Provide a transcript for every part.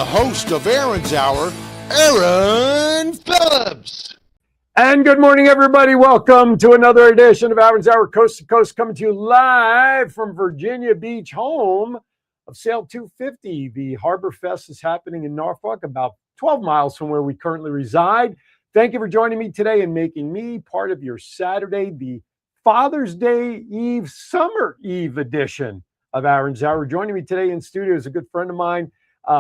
the host of Aaron's Hour, Aaron Phillips. And good morning, everybody. Welcome to another edition of Aaron's Hour, Coast to Coast, coming to you live from Virginia Beach, home of Sail 250. The Harbor Fest is happening in Norfolk, about 12 miles from where we currently reside. Thank you for joining me today and making me part of your Saturday, the Father's Day Eve, Summer Eve edition of Aaron's Hour. Joining me today in studio is a good friend of mine.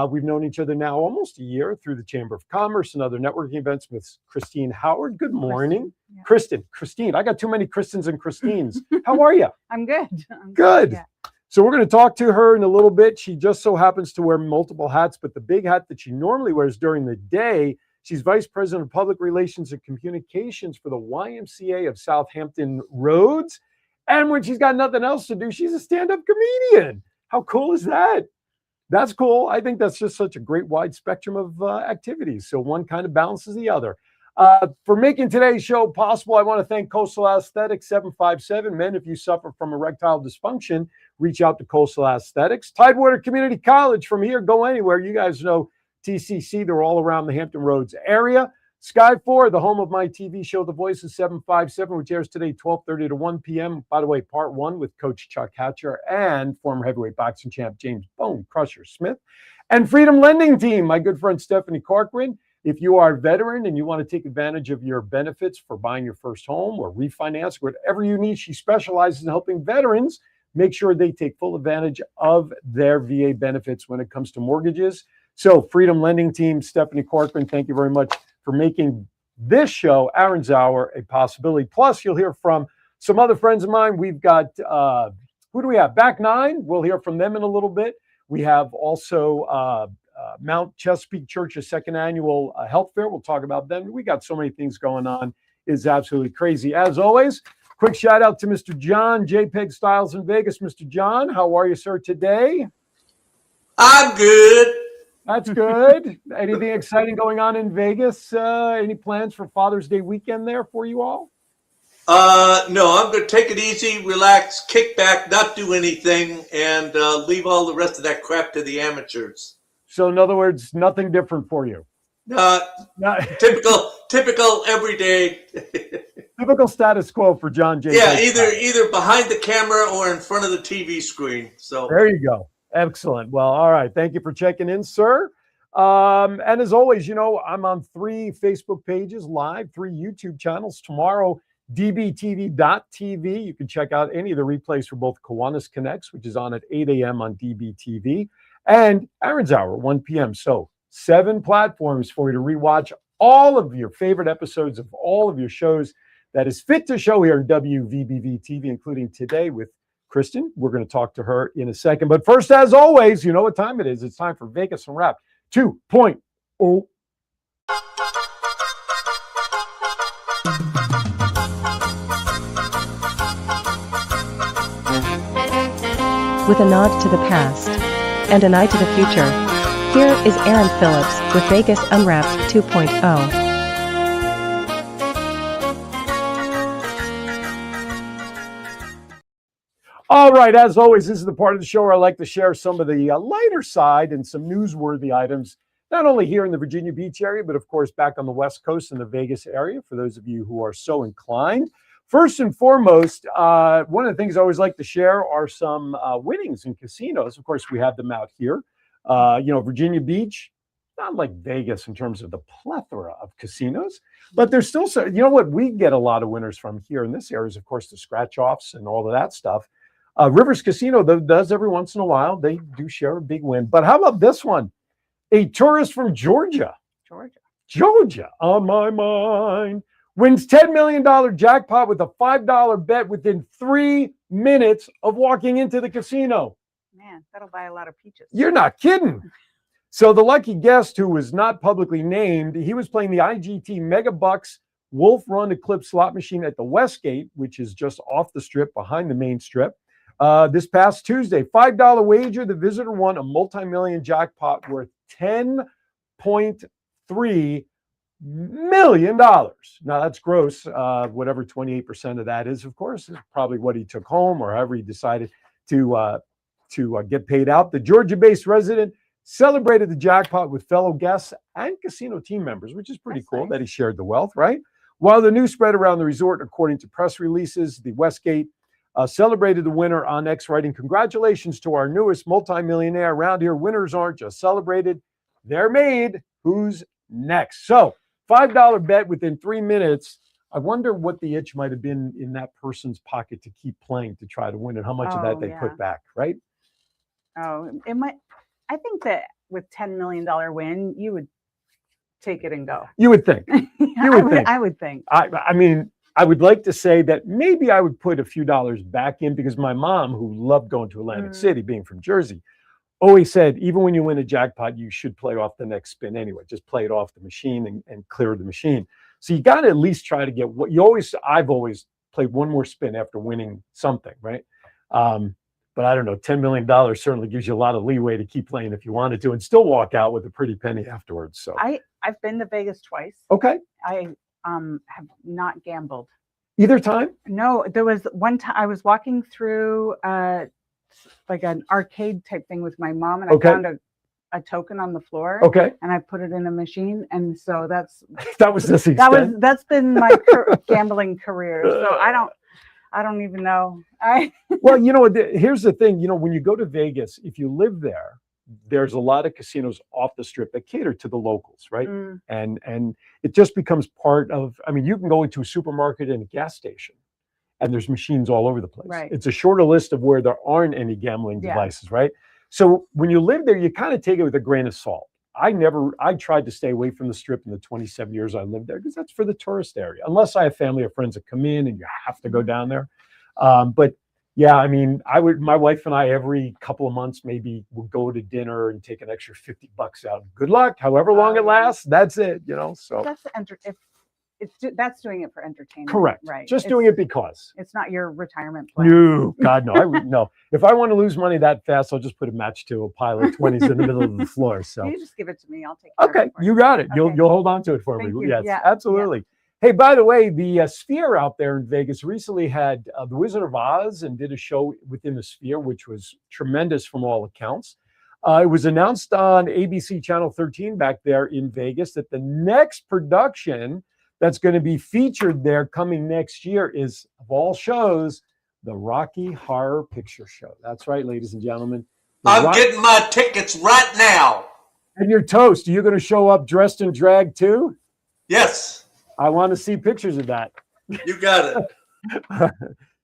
We've known each other now almost a year through the Chamber of Commerce and other networking events with Christine Howard. Good morning. Yeah. Christine. I got too many Kristins and Christines. How are you? I'm good. Good. Yeah. So we're going to talk to her in a little bit. She just so happens to wear multiple hats, but the big hat that she normally wears during the day, she's Vice President of Public Relations and Communications for the YMCA of Southampton Roads. And when she's got nothing else to do, she's a stand-up comedian. How cool is that? That's cool. I think that's just such a great wide spectrum of activities. So one kind of balances the other. For making today's show possible, I want to thank Coastal Aesthetics 757. Men, if you suffer from erectile dysfunction, reach out to Coastal Aesthetics. Tidewater Community College, from here, go anywhere. You guys know TCC. They're all around the Hampton Roads area. Sky 4, the home of my TV show, The Voice of 757, which airs today, 12:30 to 1 p.m. By the way, part 1 with Coach Chuck Hatcher and former heavyweight boxing champ James Bone Crusher Smith. And Freedom Lending Team, my good friend Stephanie Corcoran. If you are a veteran and you want to take advantage of your benefits for buying your first home or refinance, whatever you need, she specializes in helping veterans make sure they take full advantage of their VA benefits when it comes to mortgages. So Freedom Lending Team, Stephanie Corcoran, thank you very much for making this show, Aaron's Hour, a possibility. Plus, you'll hear from some other friends of mine. We've got, who do we have? Back Nine. We'll hear from them in a little bit. We have also Mount Chesapeake Church's second annual health fair. We'll talk about them. We got so many things going on. It's absolutely crazy. As always, quick shout out to Mr. John JPEG Styles in Vegas. Mr. John, how are you, sir, today? I'm good. That's good. Anything exciting going on in Vegas? Any plans for Father's Day weekend there for you all? No, I'm going to take it easy, relax, kick back, not do anything, and leave all the rest of that crap to the amateurs. So in other words, nothing different for you? Typical everyday. Typical status quo for John J. Yeah, either behind the camera or in front of the TV screen. So there you go. Excellent. Well, all right. Thank you for checking in, sir. And as always, you know, I'm on 3 Facebook pages live, 3 YouTube channels. Tomorrow, dbtv.tv. You can check out any of the replays for both Kiwanis Connects, which is on at 8 a.m. on DBTV, and Aaron's Hour, 1 p.m. So 7 platforms for you to rewatch all of your favorite episodes of all of your shows that is fit to show here in WVBV TV, including today with Kristen. We're going to talk to her in a second. But first, as always, you know what time it is. It's time for Vegas Unwrapped 2.0. With a nod to the past and an eye to the future, here is Aaron Phillips with Vegas Unwrapped 2.0. All right, as always, this is the part of the show where I like to share some of the lighter side and some newsworthy items, not only here in the Virginia Beach area, but of course back on the West Coast in the Vegas area, for those of you who are so inclined. First and foremost, one of the things I always like to share are some winnings in casinos. Of course, we have them out here. Virginia Beach, not like Vegas in terms of the plethora of casinos, but there's still so, you know what we get a lot of winners from here in this area is, of course, the scratch-offs and all of that stuff. Rivers Casino does every once in a while. They do share a big win. But how about this one? A tourist from Georgia on my mind, wins $10 million jackpot with a $5 bet within 3 minutes of walking into the casino. Man, that'll buy a lot of peaches. You're not kidding. So the lucky guest, who was not publicly named, he was playing the IGT Mega Bucks Wolf Run Eclipse slot machine at the Westgate, which is just off the strip behind the main strip. This past Tuesday, $5 wager, the visitor won a multi-million jackpot worth $10.3 million. Now that's gross. Whatever 28% of that is, of course, is probably what he took home or however he decided to get paid out. The Georgia-based resident celebrated the jackpot with fellow guests and casino team members, which is pretty That's cool nice. that he shared the wealth, right? While the news spread around the resort, according to press releases, the Westgate celebrated the winner on X, writing, "Congratulations to our newest multimillionaire. Around here, winners aren't just celebrated, they're made. Who's next?" So, $5 bet within 3 minutes. I wonder what the itch might have been in that person's pocket to keep playing to try to win and how much of that Oh, they yeah. put back, right? Oh, it might. I think that with $10 million win, you would take it and go. You would think. I would think. I mean, I would like to say that maybe I would put a few dollars back in because my mom, who loved going to Atlantic City, being from Jersey, always said, even when you win a jackpot, you should play off the next spin anyway. Just play it off the machine and clear the machine. So you got to at least try to get what you always, I've always played one more spin after winning something, right? But I don't know, $10 million certainly gives you a lot of leeway to keep playing if you wanted to and still walk out with a pretty penny afterwards. So, I've been to Vegas twice. okay. I have not gambled. Either time? No, there was one time I was walking through like an arcade type thing with my mom, and I Okay. found a token on the floor, Okay. and I put it in a machine, and so That was this extent. that's been my gambling career. So I don't even know. Well, you know, here's the thing. You know, when you go to Vegas, if you live there, there's a lot of casinos off the strip that cater to the locals, right? Mm. And it just becomes part of. I mean, you can go into a supermarket and a gas station, and there's machines all over the place. Right. It's a shorter list of where there aren't any gambling Yeah. devices, right? So when you live there, you kind of take it with a grain of salt. I tried to stay away from the strip in the 27 years I lived there because that's for the tourist area, unless I have family or friends that come in and you have to go down there. But yeah, I mean, my wife and I, every couple of months, maybe would go to dinner and take an extra $50 out. Good luck, however long it lasts. That's it, you know, so. That's that's doing it for entertainment. Correct. Right. Just doing it because. It's not your retirement plan. No, God, no. No. If I want to lose money that fast, I'll just put a match to a pile of 20s in the middle of the floor. So. You just give it to me. I'll take care of Okay, it for you got it. Okay. You'll hold on to it for Thank me. you. Yes, Yeah, absolutely. Hey, by the way, the Sphere out there in Vegas recently had The Wizard of Oz and did a show within the Sphere, which was tremendous from all accounts. It was announced on ABC Channel 13 back there in Vegas that the next production that's going to be featured there coming next year is, of all shows, the Rocky Horror Picture Show. That's right, ladies and gentlemen. I'm getting my tickets right now. And your toast. Are you going to show up dressed in drag too? Yes, I want to see pictures of that. you got it.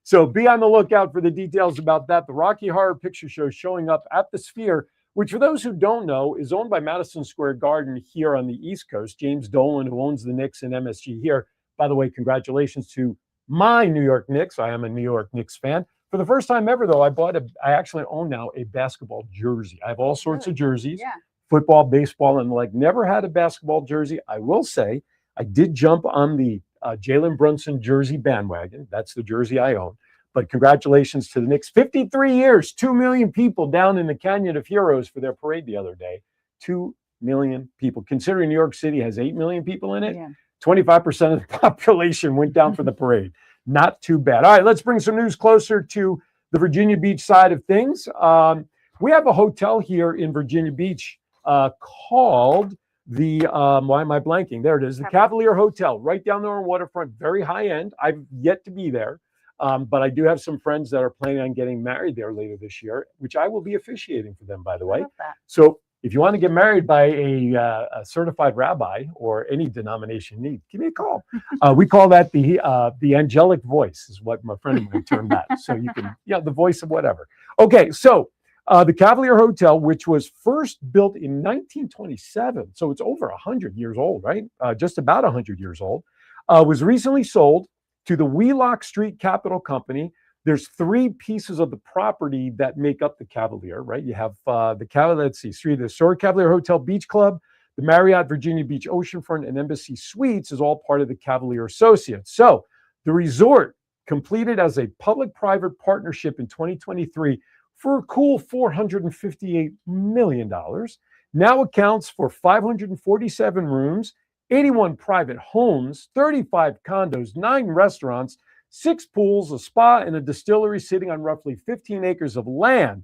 So be on the lookout for the details about that. The Rocky Horror Picture Show showing up at the Sphere, which for those who don't know is owned by Madison Square Garden here on the East Coast. James Dolan, who owns the Knicks and MSG here. By the way, congratulations to my New York Knicks. I am a New York Knicks fan. For the first time ever, though, I actually own now a basketball jersey. I have all sorts of jerseys, Yeah. football, baseball, and like never had a basketball jersey. I will say I did jump on the Jalen Brunson jersey bandwagon. That's the jersey I own. But congratulations to the Knicks. 53 years, 2 million people down in the Canyon of Heroes for their parade the other day. 2 million people. Considering New York City has 8 million people in it, Yeah. 25% of the population went down for the parade. Not too bad. All right, let's bring some news closer to the Virginia Beach side of things. We have a hotel here in Virginia Beach called the, why am I blanking? There it is, the Cavalier Hotel, right down there on waterfront, very high end. I've yet to be there, but I do have some friends that are planning on getting married there later this year, which I will be officiating for them, by the I way. love that. So if you want to get married by a certified rabbi or any denomination need, give me a call. We call that the angelic voice is what my friend of mine termed that. So you can, the voice of whatever. Okay, so the Cavalier Hotel, which was first built in 1927, so it's over 100 years old, right? Just about 100 years old, was recently sold to the Wheelock Street Capital Company. There's 3 pieces of the property that make up the Cavalier, right? You have the Cavalier, let's see, the historic Cavalier Hotel Beach Club, the Marriott Virginia Beach Oceanfront and Embassy Suites is all part of the Cavalier Associates. So the resort completed as a public-private partnership in 2023 for a cool $458 million, now accounts for 547 rooms, 81 private homes, 35 condos, 9 restaurants, 6 pools, a spa, and a distillery sitting on roughly 15 acres of land.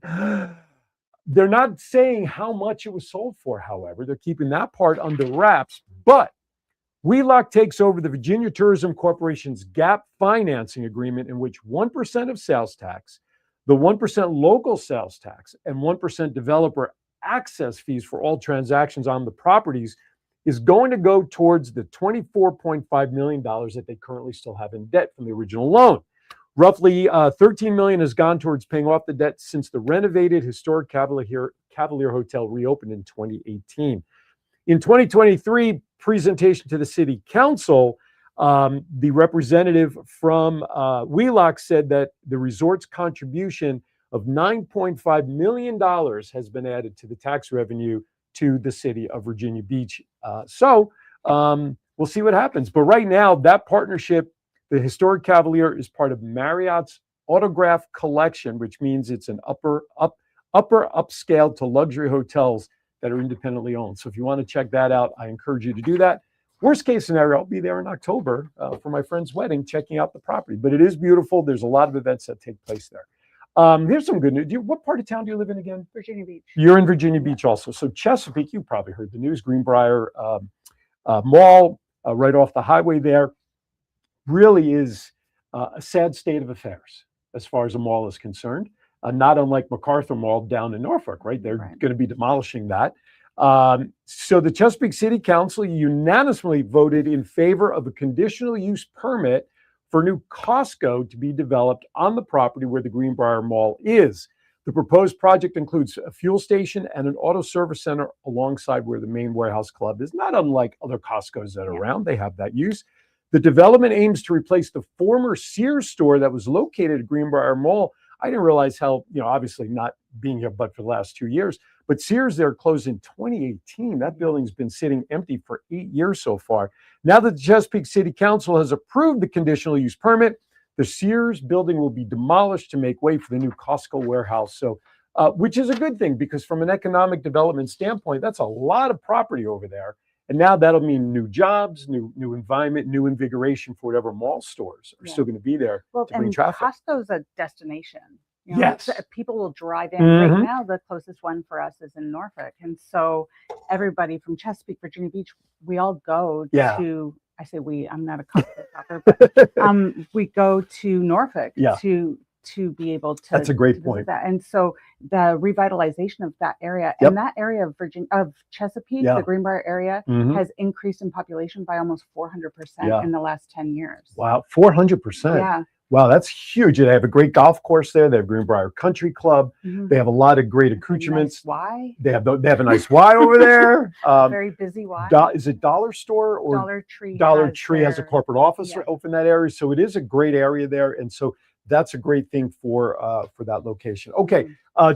They're not saying how much it was sold for, however. They're keeping that part under wraps. But Wheelock takes over the Virginia Tourism Corporation's gap financing agreement, in which 1% of sales tax, the 1% local sales tax, and 1% developer access fees for all transactions on the properties is going to go towards the $24.5 million that they currently still have in debt from the original loan. Roughly $13 million has gone towards paying off the debt since the renovated historic Cavalier Hotel reopened in 2018. In 2023 presentation to the city council, the representative from Wheelock said that the resort's contribution of $9.5 million has been added to the tax revenue to the city of Virginia Beach. So we'll see what happens. But right now, that partnership, the Historic Cavalier, is part of Marriott's Autograph Collection, which means it's an upper upscale to luxury hotels that are independently owned. So if you want to check that out, I encourage you to do that. Worst case scenario, I'll be there in October for my friend's wedding, checking out the property. But it is beautiful. There's a lot of events that take place there. Here's some good news. What part of town do you live in again? Virginia Beach. You're in Virginia Beach also. So Chesapeake, you probably heard the news, Greenbrier Mall, right off the highway there, really is a sad state of affairs as far as the mall is concerned. Not unlike MacArthur Mall down in Norfolk, right? They're going to be demolishing that. So the Chesapeake City Council unanimously voted in favor of a conditional use permit for new Costco to be developed on the property where the Greenbrier Mall is. The proposed project includes a fuel station and an auto service center alongside where the main warehouse club is, not unlike other Costcos that are around. They have that use. The development aims to replace the former Sears store that was located at Greenbrier Mall. I didn't realize how, obviously not being here but for the last 2 years, but Sears there closed in 2018. That building's been sitting empty for 8 years so far. Now that the Chesapeake City Council has approved the conditional use permit, the Sears building will be demolished to make way for the new Costco warehouse. So, which is a good thing, because from an economic development standpoint, that's a lot of property over there. And now that'll mean new jobs, new environment, new invigoration for whatever mall stores are still going to be there to bring traffic. Costco's a destination. Yes. People will drive in. Right now, the closest one for us is in Norfolk. And so everybody from Chesapeake, Virginia Beach, we all go to, I say we, I'm not a Costco shopper, but we go to Norfolk to be able to. That's a great point. That. And so the revitalization of that area and that area of Chesapeake, the Greenbrier area, has increased in population by almost 400% in the last 10 years. Wow, 400%. Yeah. Wow, that's huge. They have a great golf course there. They have Greenbrier Country Club. They have a lot of great accoutrements. Y. They have a nice Y over there. Very busy Y. Is it Dollar Store or Dollar Tree? Dollar Tree has a corporate office open in that area, so it is a great area there, and so that's a great thing for that location. Okay,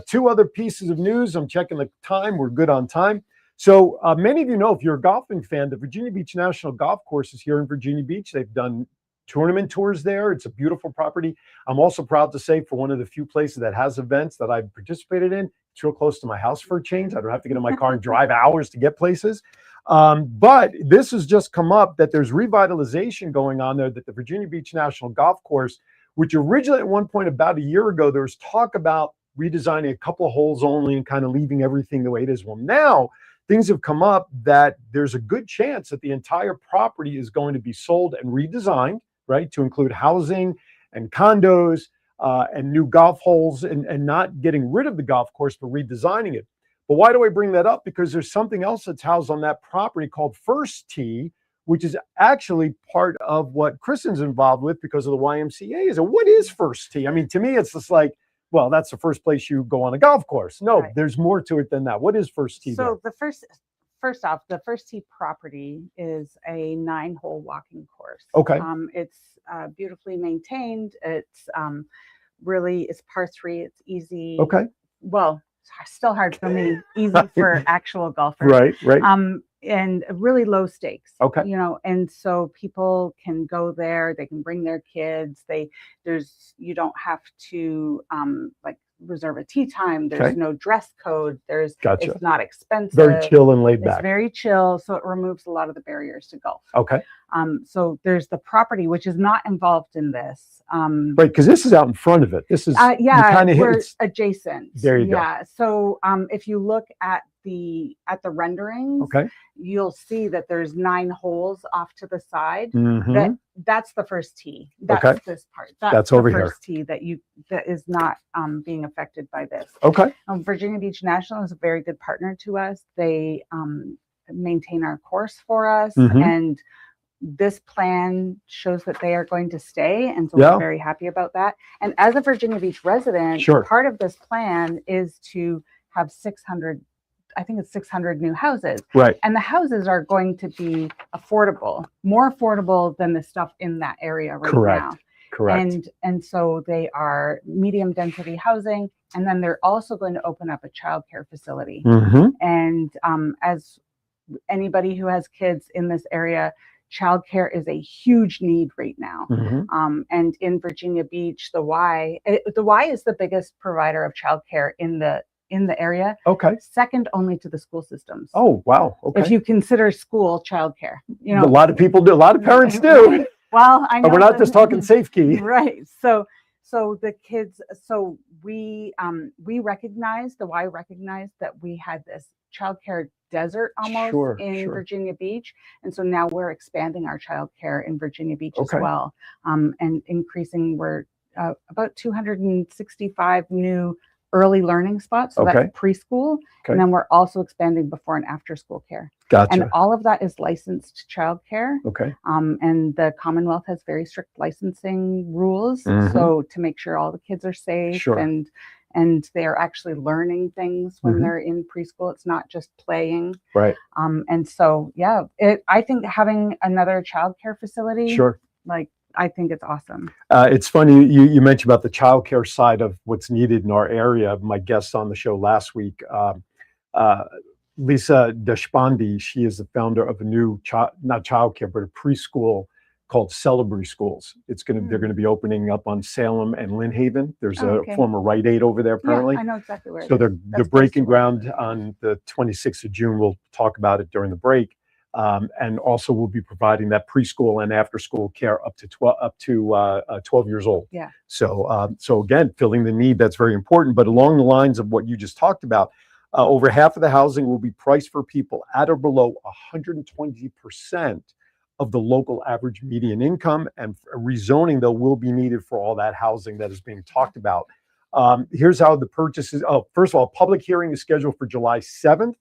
two other pieces of news. I'm checking the time. We're good on time. So many of you know, if you're a golfing fan, the Virginia Beach National Golf Course is here in Virginia Beach. They've done tournament tours there. It's a beautiful property. I'm also proud to say, for one of the few places that has events that I've participated in, it's real close to my house for a change. I don't have to get in my car and drive hours to get places. But this has just come up that there's revitalization going on there, that the Virginia Beach National Golf Course, which originally at one point about a year ago, there was talk about redesigning a couple of holes only and kind of leaving everything the way it is. Well, now things have come up that there's a good chance that the entire property is going to be sold and redesigned, right, to include housing and condos and new golf holes, and not getting rid of the golf course, but redesigning it. But why do I bring that up? Because there's something else that's housed on that property called First Tee, which is actually part of what Kristen's involved with because of the YMCA. Is it? What is First Tee? I mean, to me, it's just like, well, that's the first place you go on a golf course. No, there's more to it than that. What is First Tee? So first off, the First Tee property is a 9-hole walking course. Okay. It's beautifully maintained. It's it's par 3. It's easy. Okay. Well, it's still hard for me. Easy for actual golfers. Right. And really low stakes. Okay. And so people can go there. They can bring their kids. You don't have to reserve a tee time. There's no dress code. It's not expensive. Very chill and laid back. It's very chill, so it removes a lot of the barriers to golf. Okay. So there's the property, which is not involved in this. Right, because this is out in front of it. This is We're adjacent. There you go. Yeah. So if you look at the renderings, Okay. you'll see that there's 9 holes off to the side. Mhm. That's the first tee. That's Okay. this part. That's the over here. first tee that is not being affected by this. Okay. Virginia Beach National is a very good partner to us. They maintain our course for us, Mhm. and this plan shows that they are going to stay, and so Yeah. we're very happy about that. And as a Virginia Beach resident, Sure. part of this plan is to have 600, I think it's 600 new houses. Right. And the houses are going to be affordable, more affordable than the stuff in that area right Correct. now. Correct. And so they are medium density housing, and then they're also going to open up a childcare facility. Mhm. And as anybody who has kids in this area, childcare is a huge need right now. Mhm. And in Virginia Beach, the Y is the biggest provider of childcare in the area, Okay. second only to the school systems. Oh, wow. Okay. If you consider school childcare, a lot of people do. A lot of parents do. Well, I know And we're not that- just talking safe key. Right. So the kids, so we recognized, the Y recognized that we had this childcare desert almost Sure, in sure. Virginia Beach. And so now we're expanding our childcare in Virginia Beach Okay. as well. And increasing, we're about 265 new early learning spots. So Okay. that's preschool. Okay. And then we're also expanding before and after school care. Gotcha. And all of that is licensed childcare. Okay. And the Commonwealth has very strict licensing rules, Mhm. so to make sure all the kids are safe Sure. and they are actually learning things when Mhm. they're in preschool. It's not just playing. Right. And so I think having another childcare facility, Sure. I think it's awesome. It's funny you mentioned about the childcare side of what's needed in our area. My guest on the show last week, Lisa Deshpande, she is the founder of a new not childcare but a preschool called Celebrity Schools. They're going to be opening up on Salem and Lynn Haven. There's Oh, a okay. former Rite Aid over there apparently. Yeah, I know exactly where. So it is. they're That's breaking close to ground on the 26th of June. We'll talk about it during the break. And also we'll be providing that preschool and after school care up to 12 years old. Yeah. So again, filling the need, that's very important. But along the lines of what you just talked about, over half of the housing will be priced for people at or below 120% of the local average median income, and rezoning though will be needed for all that housing that is being talked about. Here's how the purchases. Oh, first of all, public hearing is scheduled for July 7th.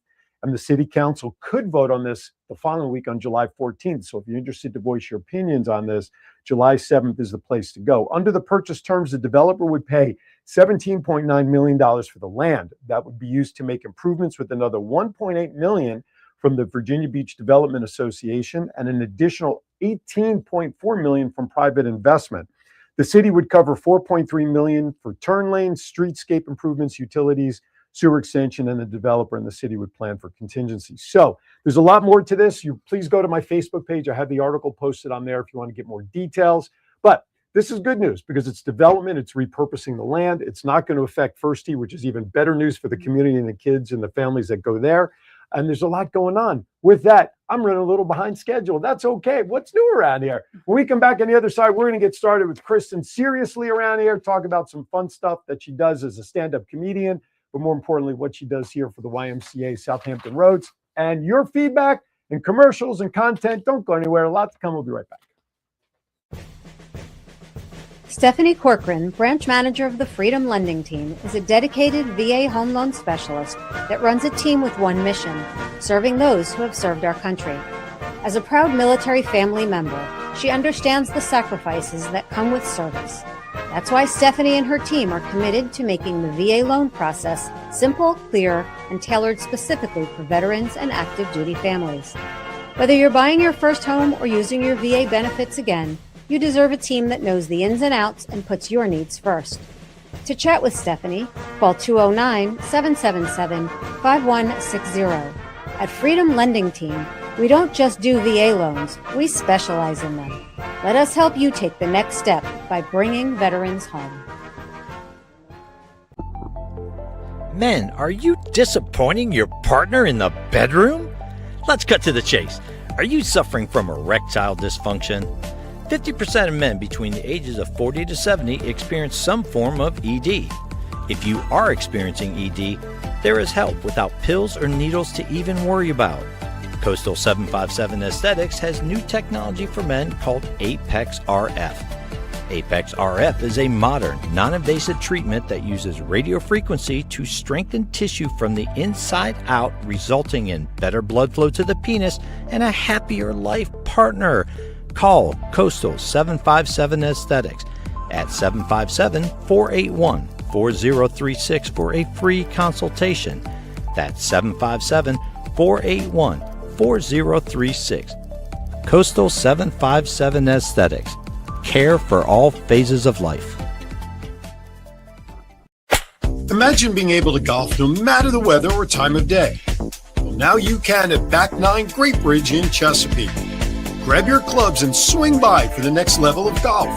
And the city council could vote on this the following week on July 14th. So if you're interested to voice your opinions on this, July 7th is the place to go. Under the purchase terms, the developer would pay $17.9 million for the land. That would be used to make improvements, with another $1.8 million from the Virginia Beach Development Association and an additional $18.4 million from private investment. The city would cover $4.3 million for turn lanes, streetscape improvements, utilities, sewer extension, and the developer and the city would plan for contingency. So there's a lot more to this. You please go to my Facebook page. I have the article posted on there if you want to get more details. But this is good news because it's development, it's repurposing the land. It's not going to affect First Tee, which is even better news for the community and the kids and the families that go there. And there's a lot going on. With that, I'm running a little behind schedule. That's okay. What's new around here? When we come back on the other side, we're going to get started with Kristen seriously around here, talk about some fun stuff that she does as a stand-up comedian, but more importantly, what she does here for the YMCA Southampton Roads. And your feedback and commercials and content, don't go anywhere. A lot to come. We'll be right back. Stephanie Corcoran, branch manager of the Freedom Lending Team, is a dedicated VA home loan specialist that runs a team with one mission, serving those who have served our country. As a proud military family member, she understands the sacrifices that come with service. That's why Stephanie and her team are committed to making the VA loan process simple, clear, and tailored specifically for veterans and active duty families. Whether you're buying your first home or using your VA benefits again, you deserve a team that knows the ins and outs and puts your needs first. To chat with Stephanie, call 209-777-5160. At Freedom Lending Team, we don't just do VA loans, we specialize in them. Let us help you take the next step by bringing veterans home. Men, are you disappointing your partner in the bedroom? Let's cut to the chase. Are you suffering from erectile dysfunction? 50% of men between the ages of 40 to 70 experience some form of ED. If you are experiencing ED, there is help without pills or needles to even worry about. Coastal 757 Aesthetics has new technology for men called Apex RF. Apex RF is a modern, non-invasive treatment that uses radio frequency to strengthen tissue from the inside out, resulting in better blood flow to the penis and a happier life partner. Call Coastal 757 Aesthetics at 757-481-4036 for a free consultation. That's 757-481-4036. Coastal 757 Aesthetics. Care for all phases of life. Imagine being able to golf no matter the weather or time of day. Well, now you can at Back 9 Great Bridge in Chesapeake. Grab your clubs and swing by for the next level of golf.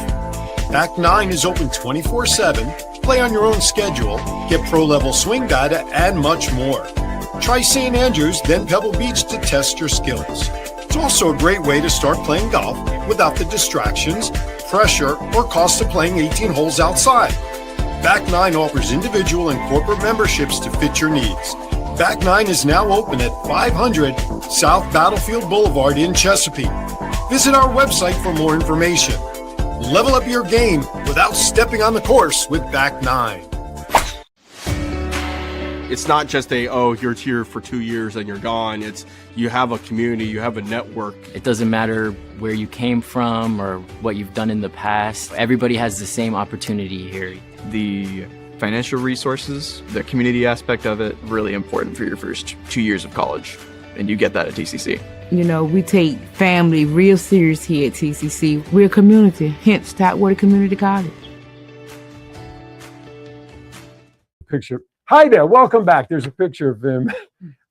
Back 9 is open 24/7, play on your own schedule, get pro-level swing data, and much more. Try St. Andrews, then Pebble Beach to test your skills. It's also a great way to start playing golf without the distractions, pressure, or cost of playing 18 holes outside. Back 9 offers individual and corporate memberships to fit your needs. Back 9 is now open at 500 South Battlefield Boulevard in Chesapeake. Visit our website for more information. Level up your game without stepping on the course with Back 9. It's not just you're here for 2 years and you're gone. It's you have a community, you have a network. It doesn't matter where you came from or what you've done in the past. Everybody has the same opportunity here. The financial resources, the community aspect of it, really important for your first 2 years of college. And you get that at TCC. You know, we take family real serious here at TCC. We're a community, hence Tapwater Community College. Picture. Hi there, welcome back. There's a picture of him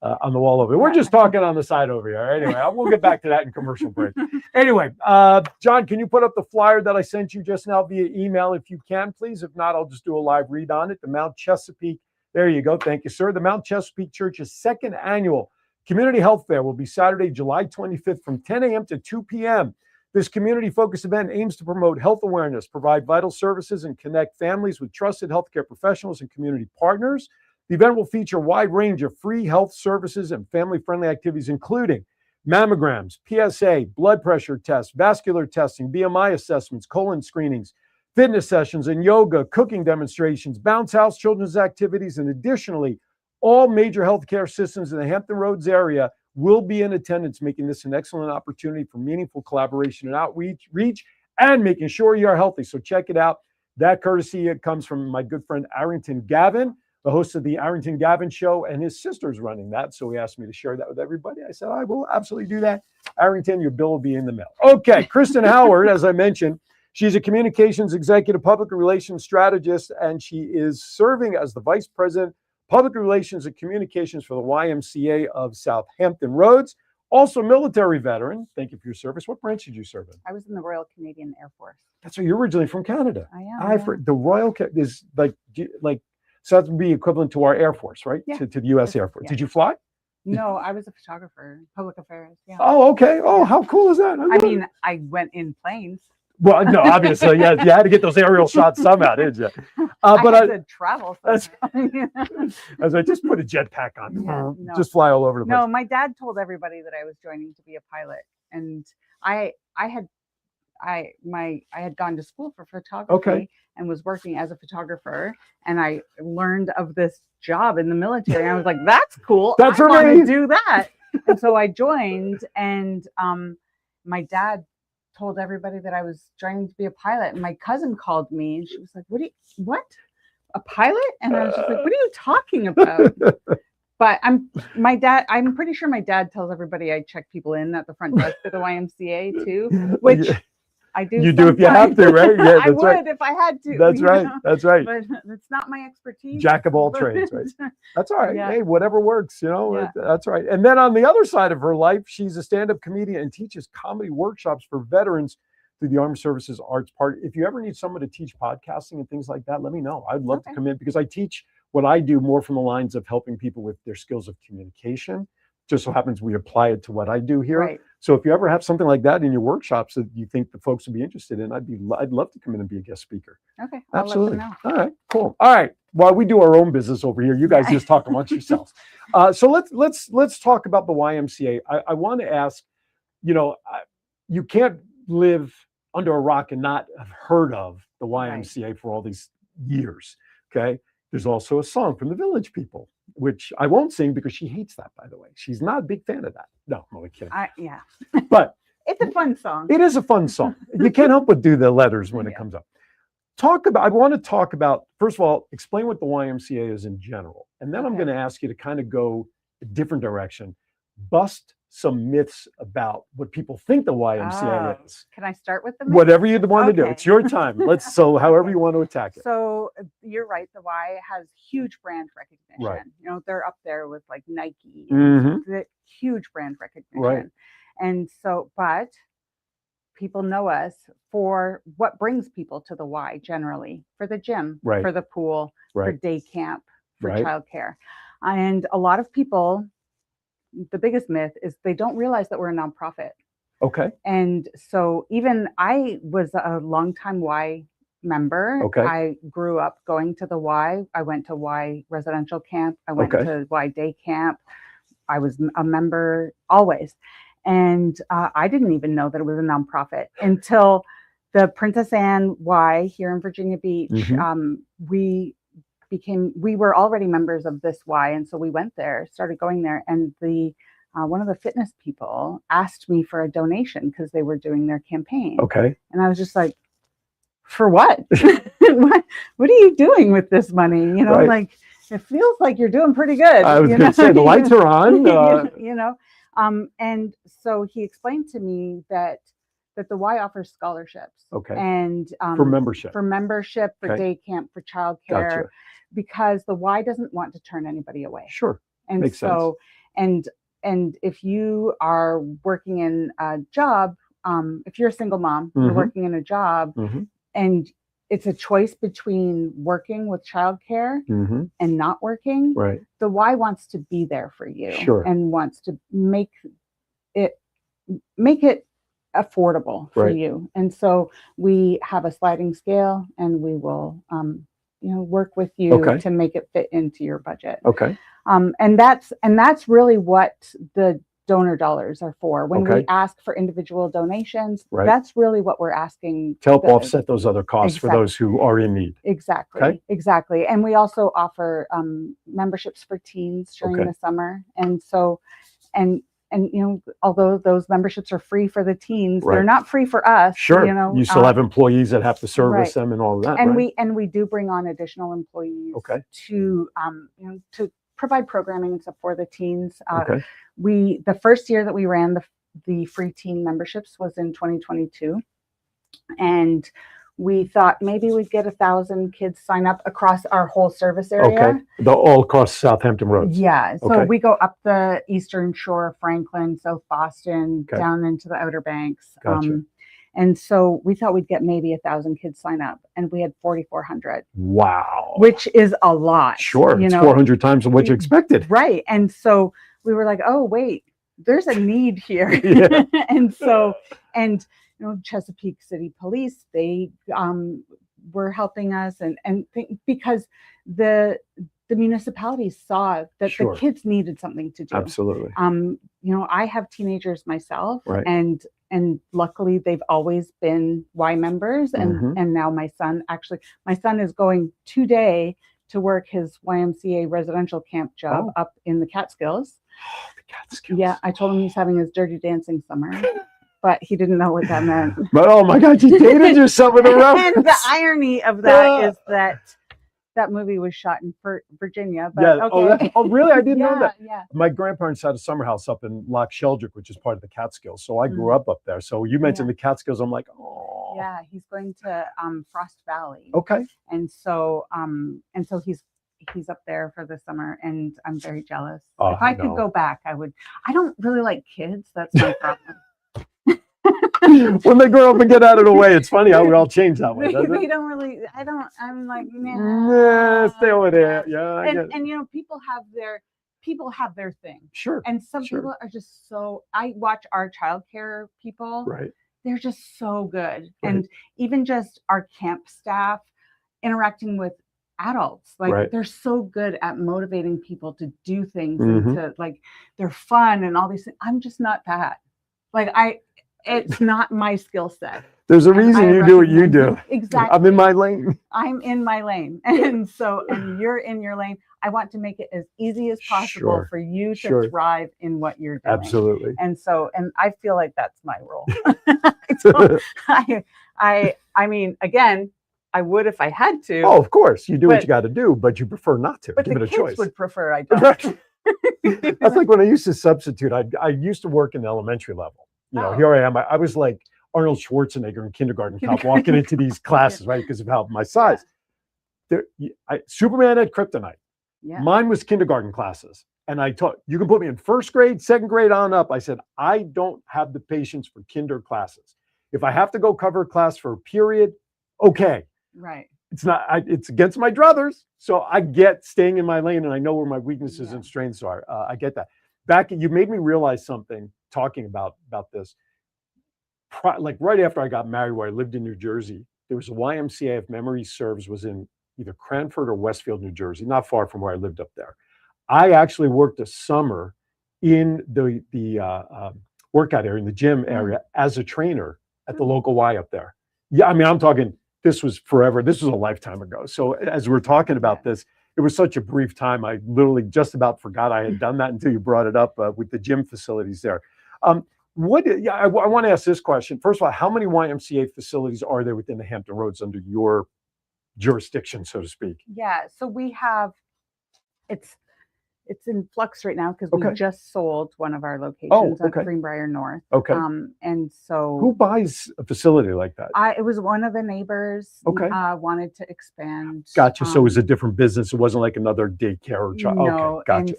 on the wall over there. We're just talking on the side over here. Anyway, we'll get back to that in commercial break. Anyway, John, can you put up the flyer that I sent you just now via email if you can, please? If not, I'll just do a live read on it. The Mount Chesapeake, there you go. Thank you, sir. The Mount Chesapeake Church's second annual Community Health Fair will be Saturday, July 25th from 10 a.m. to 2 p.m. This community-focused event aims to promote health awareness, provide vital services, and connect families with trusted healthcare professionals and community partners. The event will feature a wide range of free health services and family-friendly activities, including mammograms, PSA, blood pressure tests, vascular testing, BMI assessments, colon screenings, fitness sessions, and yoga, cooking demonstrations, bounce house, children's activities, and additionally, all major healthcare systems in the Hampton Roads area will be in attendance, making this an excellent opportunity for meaningful collaboration and outreach, and making sure you are healthy. So check it out. That courtesy comes from my good friend Arrington Gavin, the host of the Arrington Gavin Show, and his sister's running that. So he asked me to share that with everybody. I said, I will absolutely do that. Arrington, your bill will be in the mail. Okay, Kristen Howard, as I mentioned, she's a communications executive, public relations strategist, and she is serving as the vice president Public Relations and Communications for the YMCA of Southampton Roads. Also military veteran. Thank you for your service. What branch did you serve in? I was in the Royal Canadian Air Force. That's right. You're originally from Canada. I am. The Royal is like so that would be equivalent to our Air Force, right? Yeah. To the U.S. Air Force. Yeah. Did you fly? No, I was a photographer, public affairs. Yeah. Oh, okay. Oh, how cool is that? I mean, I went in planes. Well, no, obviously, yeah, you had to get those aerial shots somehow, didn't you? But I had to travel. As I just put a jetpack on, no. Just fly all over the place. No, my dad told everybody that I was joining to be a pilot, and I had gone to school for photography and was working as a photographer, and I learned of this job in the military. And I was like, "That's cool. That's I want to do that." And so I joined, and my dad told everybody that I was joining to be a pilot, and my cousin called me and she was like, what a pilot? And I was just like, what are you talking about? But I'm pretty sure my dad tells everybody I check people in at the front desk at the YMCA too, which I do. You do if you have to, right? Yeah, I would if I had to. That's right. That's right. But it's not my expertise. Jack of all trades, right? That's all right. Yeah. Hey, whatever works, Yeah. That's right. And then on the other side of her life, she's a stand-up comedian and teaches comedy workshops for veterans through the Armed Services Arts Part. If you ever need someone to teach podcasting and things like that, let me know. I'd love to come in because I teach what I do more from the lines of helping people with their skills of communication. Just so happens we apply it to what I do here. Right. So if you ever have something like that in your workshops that you think the folks would be interested in, I'd love to come in and be a guest speaker. Okay. I'll Absolutely. Let them All right, cool. All right. While we do our own business over here, you guys just talk amongst yourselves. So let's talk about the YMCA. I want to ask, you can't live under a rock and not have heard of the YMCA for all these years. Okay. There's also a song from the Village People, which I won't sing because she hates that, by the way. She's not a big fan of that. No, I'm only kidding. Yeah. But it's a fun song. it is a fun song. You can't help but do the letters when it comes up. I want to talk about, first of all, explain what the YMCA is in general. And then I'm going to ask you to kind of go a different direction, bust some myths about what people think the YMCA is. Can I start with the myths? Whatever you want to do. It's your time. However you want to attack it. So you're right. The Y has huge brand recognition. Right. They're up there with like Nike, Mhm. the huge brand recognition. Right. And so, but people know us for what brings people to the Y generally, for the gym, Right. for the pool, for Right. day camp, for Right. childcare. And a lot of people, the biggest myth is they don't realize that we're a nonprofit. Okay. And so even I was a longtime Y member. Okay. I grew up going to the Y. I went to Y residential camp. I went Okay. to Y day camp. I was a member always. And I didn't even know that it was a nonprofit until the Princess Anne Y here in Virginia Beach. Mhm. We were already members of this Y. And so we went there, started going there. And one of the fitness people asked me for a donation because they were doing their campaign. Okay. And I was just like, for what? what are you doing with this money? Right. Like, it feels like you're doing pretty good. I was going to say, the lights are on. And so he explained to me that the Y offers scholarships. Okay. And For membership. for Okay. day camp, for childcare, Gotcha. because the Y doesn't want to turn anybody away. Sure. And Makes so, and if you are working in a job, if you're a single mom, you're Mhm. working in a job, Mhm. and it's a choice between working with childcare Mhm. and not working. Right. The Y wants to be there for you, Sure. and wants to make it affordable for Right. you. And so we have a sliding scale, and we will, work with you Okay. to make it fit into your budget. Okay. And that's really what the donor dollars are for. When Okay. we ask for individual donations, Right. that's really what we're asking To help the- offset those other costs for Exactly. those who are in need. Exactly. Okay. Exactly. And we also offer memberships for teens during Okay. the summer. And so, and although those memberships are free for the teens, Right. they're not free for us. Sure. You still have employees that have to service right. them and all of that. And right? we do bring on additional employees Okay. to to provide programming and stuff for the teens. Okay. The first year that we ran the free teen memberships was in 2022, and we thought maybe we'd get 1,000 kids sign up across our whole service area. Okay. All across Southampton roads. Yeah. So Okay. we go up the eastern shore of Franklin, South Boston, Okay. down into the Outer Banks. Gotcha. And so we thought we'd get maybe 1,000 kids sign up, and we had 4,400, Wow. which is a lot. Sure. It's 400 times what you expected. Right. And so we were like, oh, wait, there's a need here. Yeah. And so, Chesapeake City Police, they were helping us because the municipalities saw that Sure. the kids needed something to do. Absolutely. I have teenagers myself, Right. and luckily they've always been Y members, Mhm. and now my son is going today to work his YMCA residential camp job up in the Catskills. Oh, the Catskills. Yeah, I told him he's having his dirty dancing summer, but he didn't know what that meant. But oh my God, you dated yourself with a reference. And the irony of that is that movie was shot in Virginia. But Yeah. okay. Oh, really? I didn't know that. Yeah. My grandparents had a summer house up in Loch Sheldrick, which is part of the Catskills. So I grew Mm-hmm. up there. So you mentioned the Catskills. I'm like, oh. Yeah, he's going to Frost Valley. Okay. And so he's up there for the summer, and I'm very jealous. Oh, if I no. could go back, I would. I don't really like kids. That's my problem. When they grow up and get out of the way, it's funny how we all change that way, doesn't They it? don't really. I'm like, Nah, stay over there. Yeah. I get it. and people have people have their thing. Sure. And some sure. people are just so, I watch our childcare people. Right. They're just so good. And even just our camp staff interacting with adults, like they're so good at motivating people to do things and to like, they're fun and all these things. I'm just not that. Like it's not my skill set. There's a reason you do what you do. Exactly. I'm in my lane. I'm in my lane. And so, and you're in your lane. I want to make it as easy as possible for you to thrive in what you're doing. Absolutely. And so, and I feel like that's my role. So I mean, again, I would if I had to. Oh, of course. You do what you got to do, but you prefer not to. But Give the it a kids choice. would prefer I don't. That's like when I used to substitute. I used to work in the elementary level. You know, here I am. I was like Arnold Schwarzenegger in kindergarten cop walking into these classes, right? Because of how my size. Superman had kryptonite. Yeah. Mine was kindergarten classes. And I taught, you can put me in first grade, second grade on up. I said, I don't have the patience for kinder classes. If I have to go cover a class for a period, okay. Right. It's not, it's against my druthers. So I get staying in my lane and I know where my weaknesses and strengths are. I get that. You made me realize something talking about this. Like right after I got married, where I lived in New Jersey, there was a YMCA, if memory serves, was in either Cranford or Westfield, New Jersey, not far from where I lived up there. I actually worked a summer in the workout area, in the gym area, as a trainer at the local Y up there. Yeah, I mean, I'm talking, this was forever. This was a lifetime ago. So as we're talking about this, it was such a brief time. I literally just about forgot I had done that until you brought it up with the gym facilities there. I want to ask this question. First of all, how many YMCA facilities are there within the Hampton Roads under your jurisdiction, so to speak? Yeah, so we have, it's in flux right now because we just sold one of our locations at Greenbrier North. Okay. And so who buys a facility like that? It was one of the neighbors wanted to expand. Gotcha. So it was a different business. It wasn't like another daycare or child. No, okay, gotcha.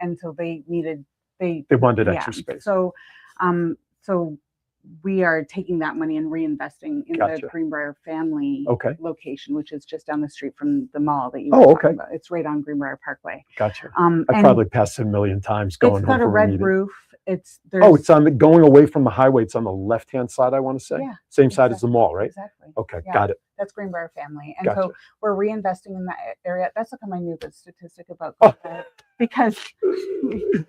And so they needed they wanted extra space. So so we are taking that money and reinvesting in the Greenbrier family location, which is just down the street from the mall that you were talking about. It's right on Greenbrier Parkway. Gotcha. I probably passed it a million times going home. It's got a red roof. It's it's on going away from the highway. It's on the left-hand side, I want to say. Yeah. Same side as the mall, right? Exactly. Okay, got it. That's Greenbrier family. And so we're reinvesting in that area. That's like my new good statistic about because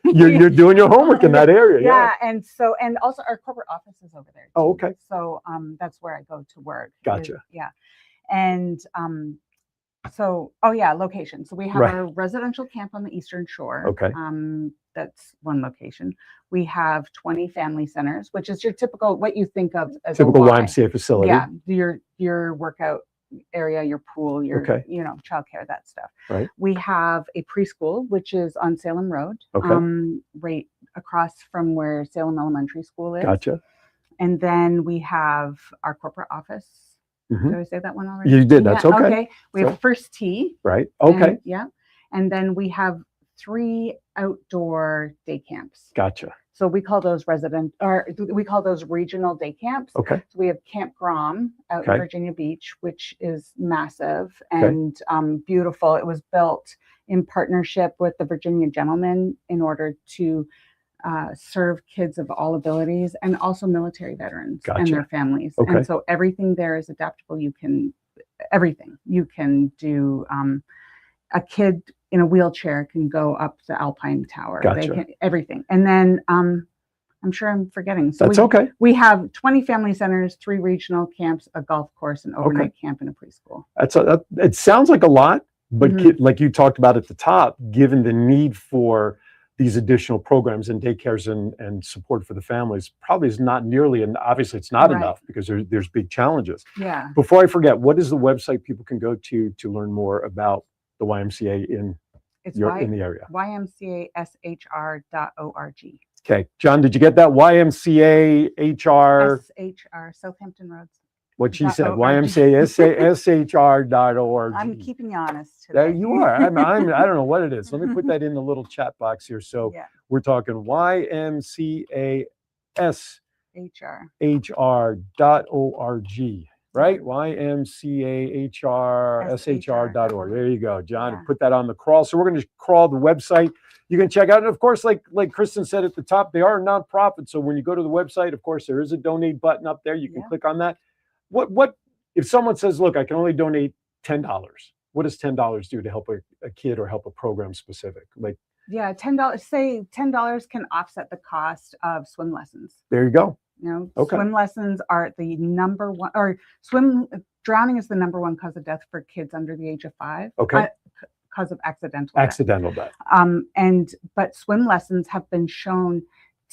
you're doing your homework in that area. Yeah. And so, and also our corporate office is over there too. Oh, okay. So that's where I go to work. Gotcha. Yeah. And so location. So we have a residential camp on the Eastern Shore. Okay. That's one location. We have 20 family centers, which is your typical, what you think of as typical a YMCA facility. Yeah, your workout area, your pool, your childcare, that stuff. Right. We have a preschool, which is on Salem Road, right across from where Salem Elementary School is. Gotcha. And then we have our corporate office. Did I say that one already? You did. That's okay. Okay. We have First Tee. Right. Okay. And then we have 3 outdoor day camps. Gotcha. So we call those regional day camps. Okay. So we have Camp Grom out in Virginia Beach, which is massive and beautiful. It was built in partnership with the Virginia Gentlemen in order to serve kids of all abilities and also military veterans and their families. And so everything there is adaptable. You can do. A kid in a wheelchair can go up the Alpine Tower. They can, everything. And then I'm sure I'm forgetting. So that's okay. We have 20 family centers, 3 regional camps, a golf course, an overnight camp, and a preschool. It sounds like a lot, but like you talked about at the top, given the need for these additional programs and daycares and support for the families, probably is not nearly, and obviously it's not enough because there's big challenges. Yeah. Before I forget, what is the website people can go to learn more about the YMCA in the area? YMCASHR.org. Okay. John, did you get that? YMCA HR? SHR, Southampton Roads. What she said, YMCASHR.org. I'm keeping you honest today. There you are. I don't know what it is. Let me put that in the little chat box here. So we're talking YMCASHR.org, right? YMCAHRSHR.org. There you go, John. Yeah. Put that on the crawl. So we're going to crawl the website. You can check out, and of course, like Kristen said at the top, they are a nonprofit. So when you go to the website, of course, there is a donate button up there. You can click on that. What if someone says, look, I can only donate $10? What does $10 do to help a kid or help a program specific? Like, yeah, $10. Say $10 can offset the cost of swim lessons. there you go. You know, Okay. swim lessons are the number one, or drowning is the number one cause of death for kids under the age of 5. Okay. Cause of accidental death. Accidental death. But swim lessons have been shown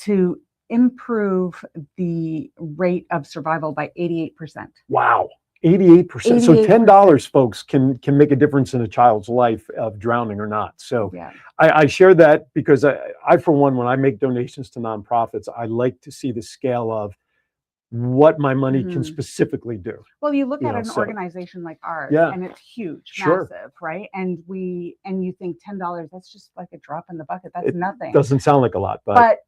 to improve the rate of survival by 88%. Wow. 88%. So $10, folks, can make a difference in a child's life of drowning or not. So Yeah. I share that because I, for one, when I make donations to nonprofits, I like to see the scale of what my money can specifically do. Well, you look You at know, an so- organization like ours, Yeah. and it's huge, Sure. massive, right? And you think $10, that's just like a drop in the bucket. That's It nothing. doesn't sound like a lot, but But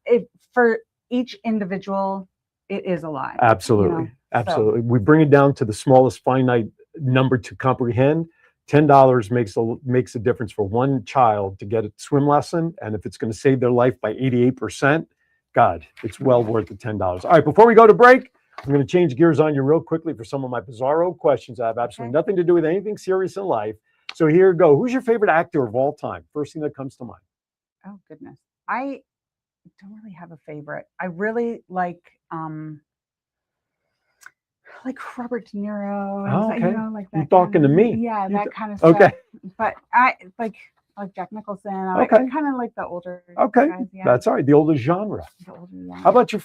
for each individual, it is a lot. absolutely. You know? Absolutely. We bring it down to the smallest finite number to comprehend. $10 makes a difference for one child to get a swim lesson. And if it's going to save their life by 88%, God, it's well worth the $10. All right, before we go to break, I'm going to change gears on you real quickly for some of my bizarro questions. I have absolutely nothing to do with anything serious in life. So here we go. Who's your favorite actor of all time? First thing that comes to mind. Oh goodness. I don't really have a favorite. I really like Robert De Niro. And Oh, you okay. know, like that. You're talking to me. Yeah, You that ta- kind of stuff. Okay. But I like Jack Nicholson. I Okay. kind of like the older Okay. guys. Yeah. That's all right. The older genre. The older, yeah. How about your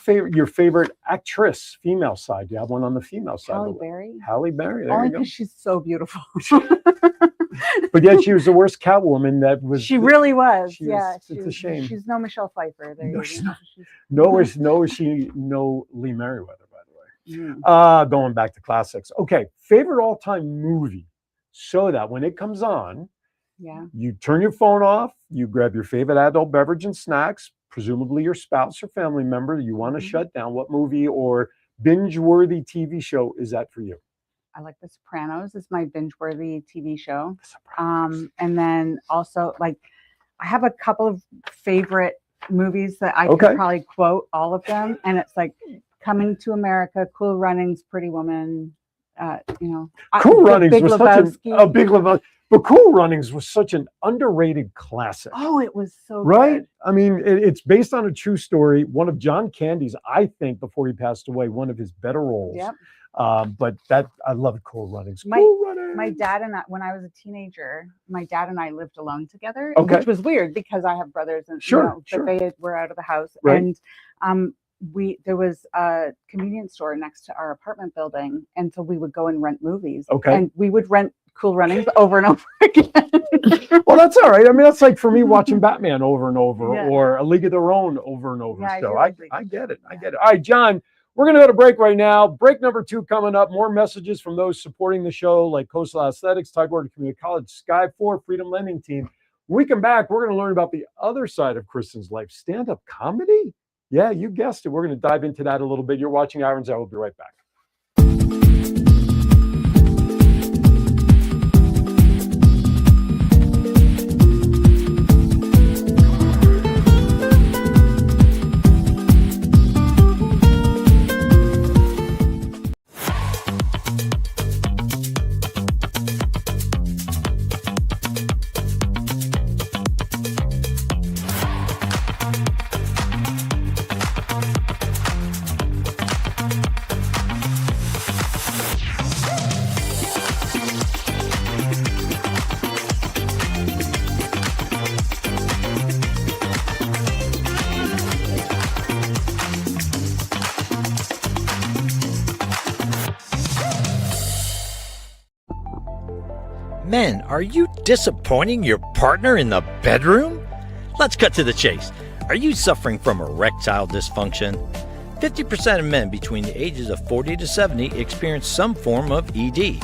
favorite actress, female side? Do you have one on the female side? Halle Berry? Halle Berry. There Only you go. because she's so beautiful. But yet she was the worst Catwoman that was. She really was. she Yeah. was- it's a shame. She's no Michelle Pfeiffer. There No, you she's go. not. She's- No Lee Merriweather, by the way. Mm. Going back to classics. Okay, favorite all-time movie. So that when it comes on, Yeah. you turn your phone off, you grab your favorite adult beverage and snacks, presumably your spouse or family member you want to shut down. What movie or binge-worthy TV show is that for you? I like The Sopranos. It's my binge-worthy TV show. And then also, like, I have a couple of favorite movies that I Okay. could probably quote all of them. And it's like Coming to America, Cool Runnings, Pretty Woman. Cool The Runnings Big was Lebowski. such a Big Lebowski. But Cool Runnings was such an underrated classic. Oh, it was so Right? good. I mean, it's based on a true story. One of John Candy's, I think, before he passed away, one of his better roles. Yep. But I loved Cool Runnings. My dad and I, when I was a teenager, my dad and I lived alone together, Okay. which was weird because I have brothers and Sure, but sure. they were out of the house. Right. And there was a convenience store next to our apartment building, and so we would go and rent movies. Okay. And we would rent Cool Runnings over and over again. Well, that's all right. I mean, that's like for me watching Batman over and over, Yeah. or A League of Their Own over and over. Yeah, I So do I like League of get it. I get it. All right, John, we're going to go to break right now. Break number 2 coming up. More messages from those supporting the show, like Coastal Athletics, Tidewater Community College, Sky 4, Freedom Lending Team. When we come back, we're going to learn about the other side of Kristen's life, stand-up comedy. Yeah, you guessed it. We're going to dive into that a little bit. You're watching Irons Out. We'll be right back. Men, are you disappointing your partner in the bedroom? Let's cut to the chase. Are you suffering from erectile dysfunction? 50% of men between the ages of 40 to 70 experience some form of ED.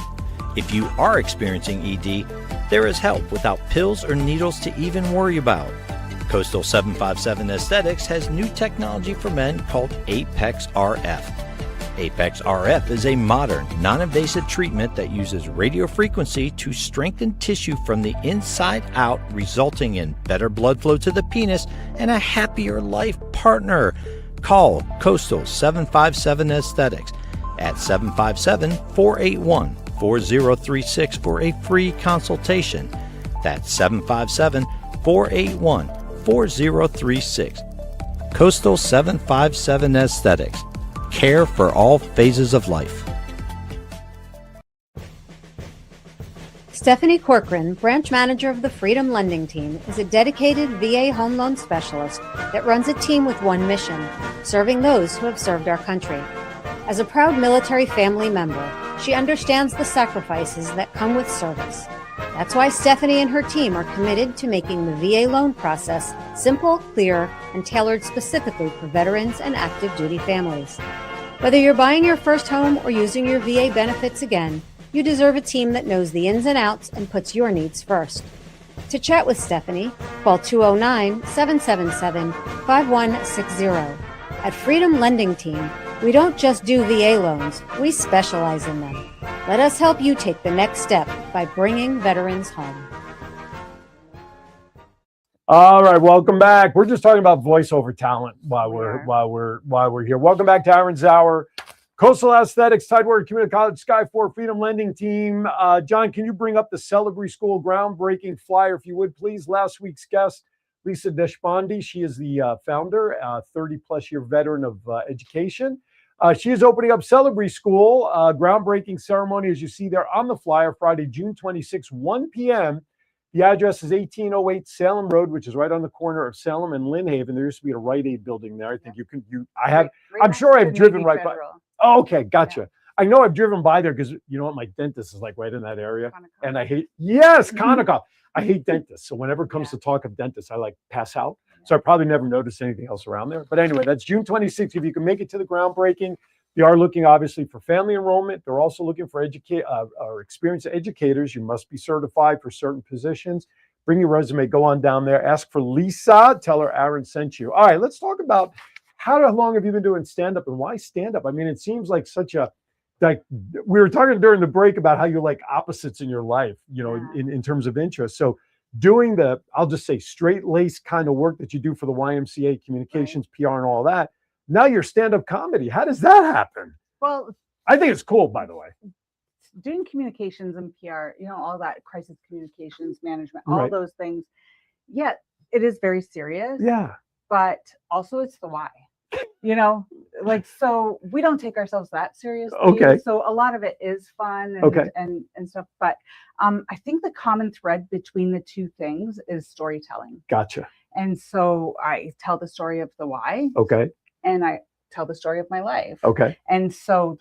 If you are experiencing ED, there is help without pills or needles to even worry about. Coastal 757 Aesthetics has new technology for men called Apex RF. Apex RF is a modern, non-invasive treatment that uses radio frequency to strengthen tissue from the inside out, resulting in better blood flow to the penis and a happier life partner. Call Coastal 757 Aesthetics at 757-481-4036 for a free consultation. That's 757-481-4036. Coastal 757 Aesthetics. Care for all phases of life. Stephanie Corcoran, branch manager of the Freedom Lending Team, is a dedicated VA home loan specialist that runs a team with one mission, serving those who have served our country. As a proud military family member, she understands the sacrifices that come with service. That's why Stephanie and her team are committed to making the VA loan process simple, clear, and tailored specifically for veterans and active duty families. Whether you're buying your first home or using your VA benefits again, you deserve a team that knows the ins and outs and puts your needs first. To chat with Stephanie, call 209-777-5160. At Freedom Lending Team, we don't just do VA loans, we specialize in them. Let us help you take the next step by bringing veterans home. All right, welcome back. We're just talking about voiceover talent while we're here. Welcome back to Aaron Zauer, Coastal Aesthetics, Tidewater Community College, Sky 4 Freedom Lending Team. John, can you bring up the Celebrity School groundbreaking flyer, if you would, please? Last week's guest, Lisa Deshpande. She is the founder, 30-plus-year veteran of education. She is opening up Celebrity School, groundbreaking ceremony, as you see there on the flyer, Friday, June 26, 1 p.m. The address is 1808 Salem Road, which is right on the corner of Salem and Lynn Haven. There used to be a Rite Aid building there. I think I'm sure I've driven right by. Oh, okay, gotcha. Yeah. I know I've driven by there because you know what, my dentist is like right in that area. And I hate, Conoco. I hate dentists. So whenever it comes to talk of dentists, I like pass out. So I probably never noticed anything else around there. But anyway, that's June 26th. If you can make it to the groundbreaking, they are looking obviously for family enrollment. They're also looking for experienced educators. You must be certified for certain positions. Bring your resume, go on down there, ask for Lisa, tell her Aaron sent you. All right, let's talk about how long have you been doing stand-up and why stand-up? I mean, it seems like like we were talking during the break about how you like opposites in your life, you know, in terms of interest. So doing the, I'll just say straight-laced kind of work that you do for the YMCA, communications, PR and all that. Now you're stand-up comedy. How does that happen? Well, I think it's cool, by the way. Doing communications and PR, you know, all that crisis communications management, all those things. Yeah, it is very serious. Yeah. But also it's the why. You know, like, so we don't take ourselves that seriously. Okay. So a lot of it is fun and stuff. But I think the common thread between the two things is storytelling. Gotcha. And so I tell the story of the why. Okay. And I tell the story of my life. Okay. And so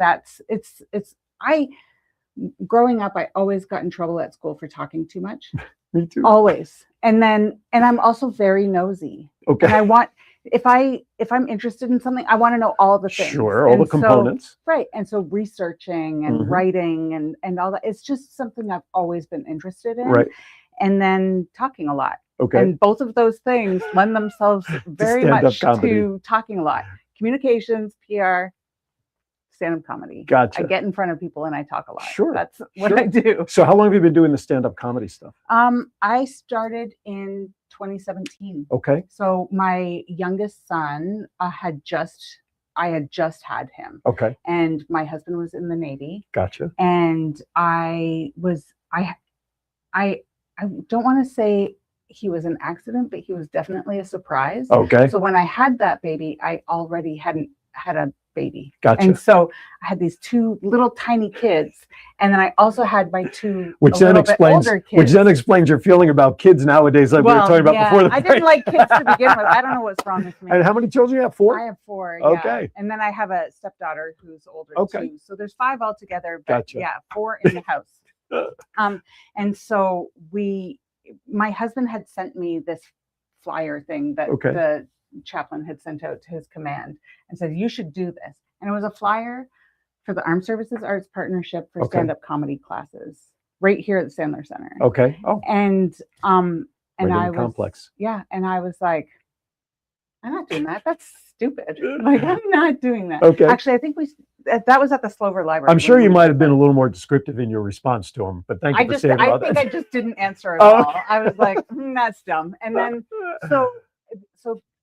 growing up, I always got in trouble at school for talking too much. Me too. Always. And I'm also very nosy. Okay. And I want, if I'm interested in something, I want to know all the things. Sure, all the components. Right. And so researching and writing and all that, it's just something I've always been interested in. Right. And then talking a lot. Okay. And both of those things lend themselves very much to talking a lot. Communications, PR, stand-up comedy. Gotcha. I get in front of people and I talk a lot. Sure. That's what I do. So how long have you been doing the stand-up comedy stuff? I started in 2017. Okay. So my youngest son I had just had him. Okay. And my husband was in the Navy. Gotcha. And I don't want to say he was an accident, but he was definitely a surprise. Okay. So when I had that baby, I already hadn't had a baby. Gotcha. And so I had these two little tiny kids. And then I also had my two which then explains your feeling about kids nowadays, like we were talking about before the break. I didn't like kids to begin with. I don't know what's wrong with me. And how many children you have? 4? I have 4. Okay. Yeah. And then I have a stepdaughter who's older too. So there's 5 altogether. But Gotcha. yeah, 4 in the house. And so my husband had sent me this flyer thing that the chaplain had sent out to his command and said, you should do this. And it was a flyer for the Armed Services Arts Partnership for stand-up comedy classes right here at the Sandler Center. Okay. Oh. And I was complex. Yeah. And I was like, I'm not doing that. That's stupid. Like, I'm not doing that. Okay. Actually, I think that was at the Slover Library. I'm sure you might have been a little more descriptive in your response to him, but thank you for saying about that. I think I just didn't answer at all. I was like, that's dumb. And then, so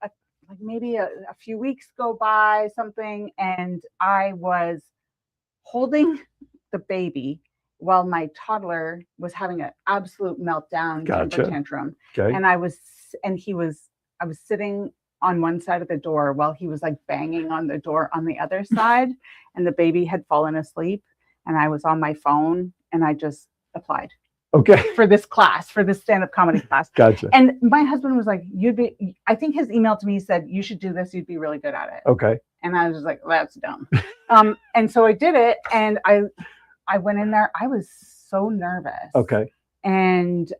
like maybe a few weeks go by, something, and I was holding the baby while my toddler was having an absolute meltdown, temper tantrum. Okay. And I was sitting on one side of the door while he was like banging on the door on the other side, and the baby had fallen asleep, and I was on my phone, and I just applied. Okay. For this class, for this stand-up comedy class. Gotcha. And my husband was like, I think his email to me said, you should do this. You'd be really good at it. Okay. And I was just like, that's dumb. And so I did it, and I went in there. I was so nervous. Okay. And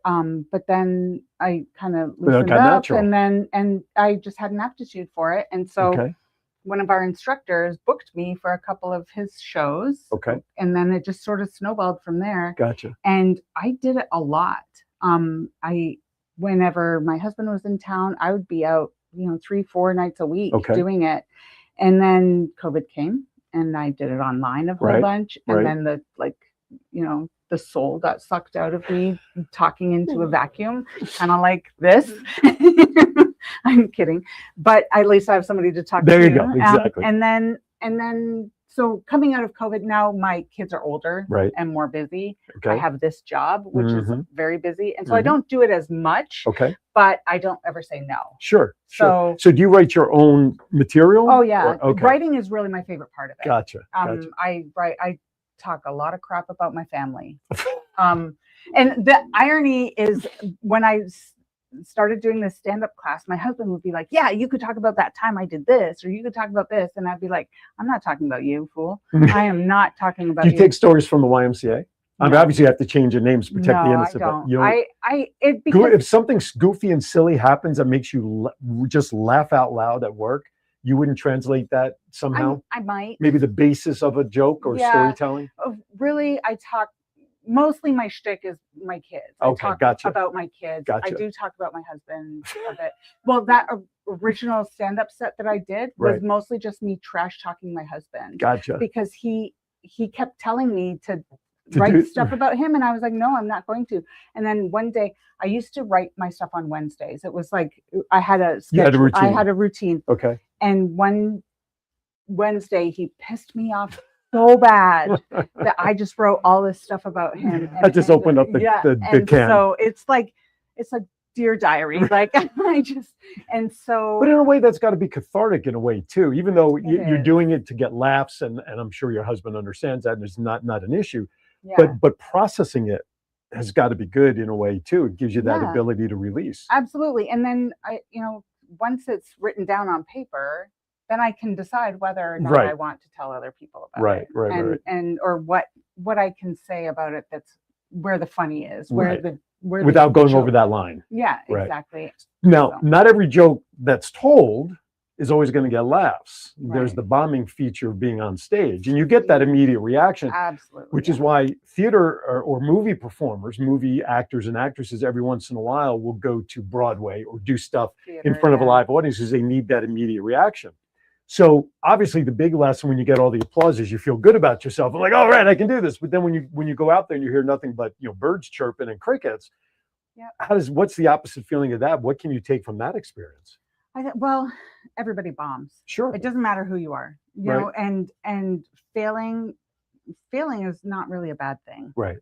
but then I kind of loosened up, and I just had an aptitude for it. And so one of our instructors booked me for a couple of his shows. Okay. And then it just sort of snowballed from there. Gotcha. And I did it a lot. Whenever my husband was in town, I would be out, 3-4 nights a week doing it. And then COVID came, and I did it online a whole bunch. And then the soul got sucked out of me talking into a vacuum, kind of like this. I'm kidding, but at least I have somebody to talk to. There you go. Exactly. And then, so coming out of COVID now, my kids are older and more busy. Okay. I have this job, which is very busy. And so I don't do it as much, but I don't ever say no. Sure. So do you write your own material? Oh yeah. Writing is really my favorite part of it. Gotcha. I talk a lot of crap about my family. And the irony is, when I started doing this stand-up class, my husband would be like, yeah, you could talk about that time I did this, or you could talk about this. And I'd be like, I'm not talking about you, fool. I am not talking about you. Do you take stories from the YMCA? I mean, obviously you have to change your names to protect the innocent. I don't. If something goofy and silly happens that makes you just laugh out loud at work, you wouldn't translate that somehow? I might. Maybe the basis of a joke or storytelling? Really, I talk, mostly my shtick is my kids. I talk about my kids. I do talk about my husband a bit. Well, that original stand-up set that I did was mostly just me trash talking my husband. Gotcha. Because he kept telling me to write stuff about him, and I was like, no, I'm not going to. And then one day, I used to write my stuff on Wednesdays. It was like I had a schedule. You had a routine. I had a routine. Okay. And one Wednesday, he pissed me off so bad that I just wrote all this stuff about him. I just opened up the can. So it's like Dear Diary. Like so. But in a way, that's got to be cathartic in a way too. Even though you're doing it to get laughs, and I'm sure your husband understands that, and it's not an issue. Yeah. But processing it has got to be good in a way too. It gives you that ability to release. Absolutely. And then once it's written down on paper, then I can decide whether or not I want to tell other people about it. And or what I can say about it that's where the funny is, without going over that line. Yeah, exactly. Now, not every joke that's told is always going to get laughs. There's the bombing feature of being on stage, and you get that immediate reaction. Absolutely. Which is why theater or movie performers, movie actors and actresses, every once in a while will go to Broadway or do stuff in front of a live audience, because they need that immediate reaction. So obviously the big lesson when you get all the applause is you feel good about yourself. I'm like, all right, I can do this. But then when you go out there and you hear nothing but birds chirping and crickets, what's the opposite feeling of that? What can you take from that experience? Well, everybody bombs. Sure. It doesn't matter who you are, you know, and failing is not really a bad thing. Right.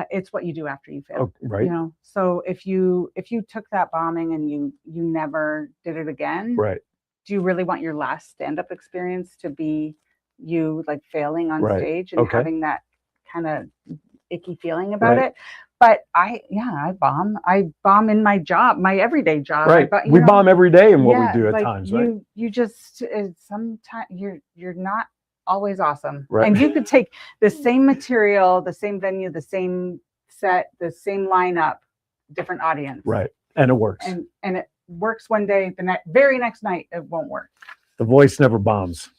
It's what you do after you fail. Oh, right. So if you took that bombing and you never did it again, right. Do you really want your last stand-up experience to be you like failing on stage and having that kind of icky feeling about it? But I bomb. I bomb in my job, my everyday job. Right. We bomb every day in what we do at times, right? You just sometimes you're not always awesome. Right. And you could take the same material, the same venue, the same set, the same lineup, different audience. Right. And it works. And it works one day, the very next night it won't work. The voice never bombs.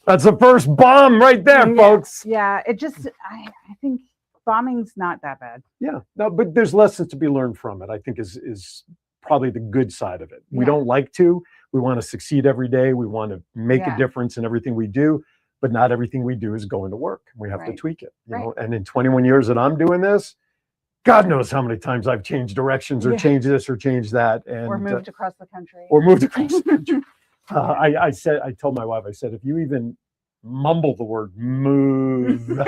That's the first bomb right there, folks. Yeah, it just I think bombing's not that bad. Yeah, no, but there's lessons to be learned from it. I think is probably the good side of it. We don't like to. We want to succeed every day. We want to make a difference in everything we do. but not everything we do is going to work. We have to Right. tweak it, you Right. know. And in 21 years that I'm doing this, God knows how many times I've changed directions or Yeah. changed this or changed that, and Or moved across the country. or moved across the country. I told my wife, I said, if you even mumble the word move,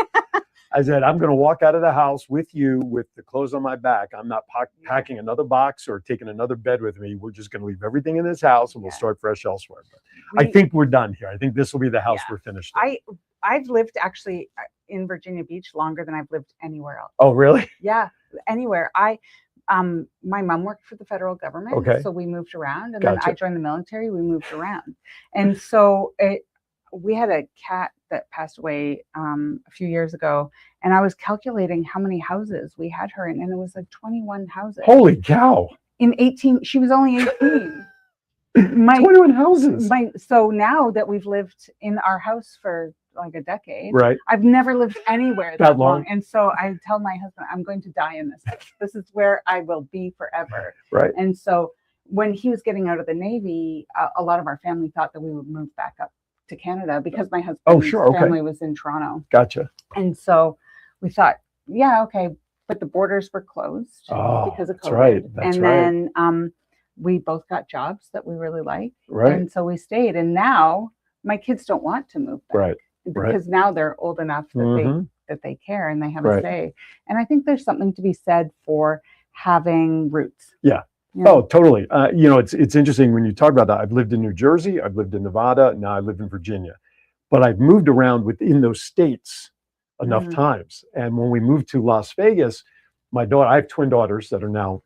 I said, I'm going to walk out of the house with you with the clothes on my back. I'm not packing another box or taking another bed with me. We're just going to leave everything in this house and we'll start fresh elsewhere. But I think we're done here. I think this will be the house we're finished in. I've lived actually in Virginia Beach longer than I've lived anywhere else. Oh, really? Yeah, anywhere. My mom worked for the federal government, Okay. so we moved around, and then Gotcha. I joined the military. We moved around, and so we had a cat that passed away a few years ago, and I was calculating how many houses we had her in, and it was like 21 houses. Holy cow! In 18, she was only 18. 21 houses. So now that we've lived in our house for like a decade, Right. I've never lived anywhere That that long. long. And so I tell my husband, I'm going to die in this house. This is where I will be forever. Right. And so when he was getting out of the Navy, a lot of our family thought that we would move back up to Canada because my husband's sure, okay. family was in Toronto. Gotcha. And so we thought, yeah, okay. But the borders were closed because of COVID. That's right. That's and right. then we both got jobs that we really liked. Right. And so we stayed. And now my kids don't want to move back. Right. Because now they're old enough that Mhm. they care and they have Right. a say. And I think there's something to be said for having roots. Yeah. You know? Oh, totally. You know, it's interesting when you talk about that. I've lived in New Jersey, I've lived in Nevada, now I live in Virginia. But I've moved around within those states enough Mhm. times. And when we moved to Las Vegas, my daughter, I have twin daughters that are now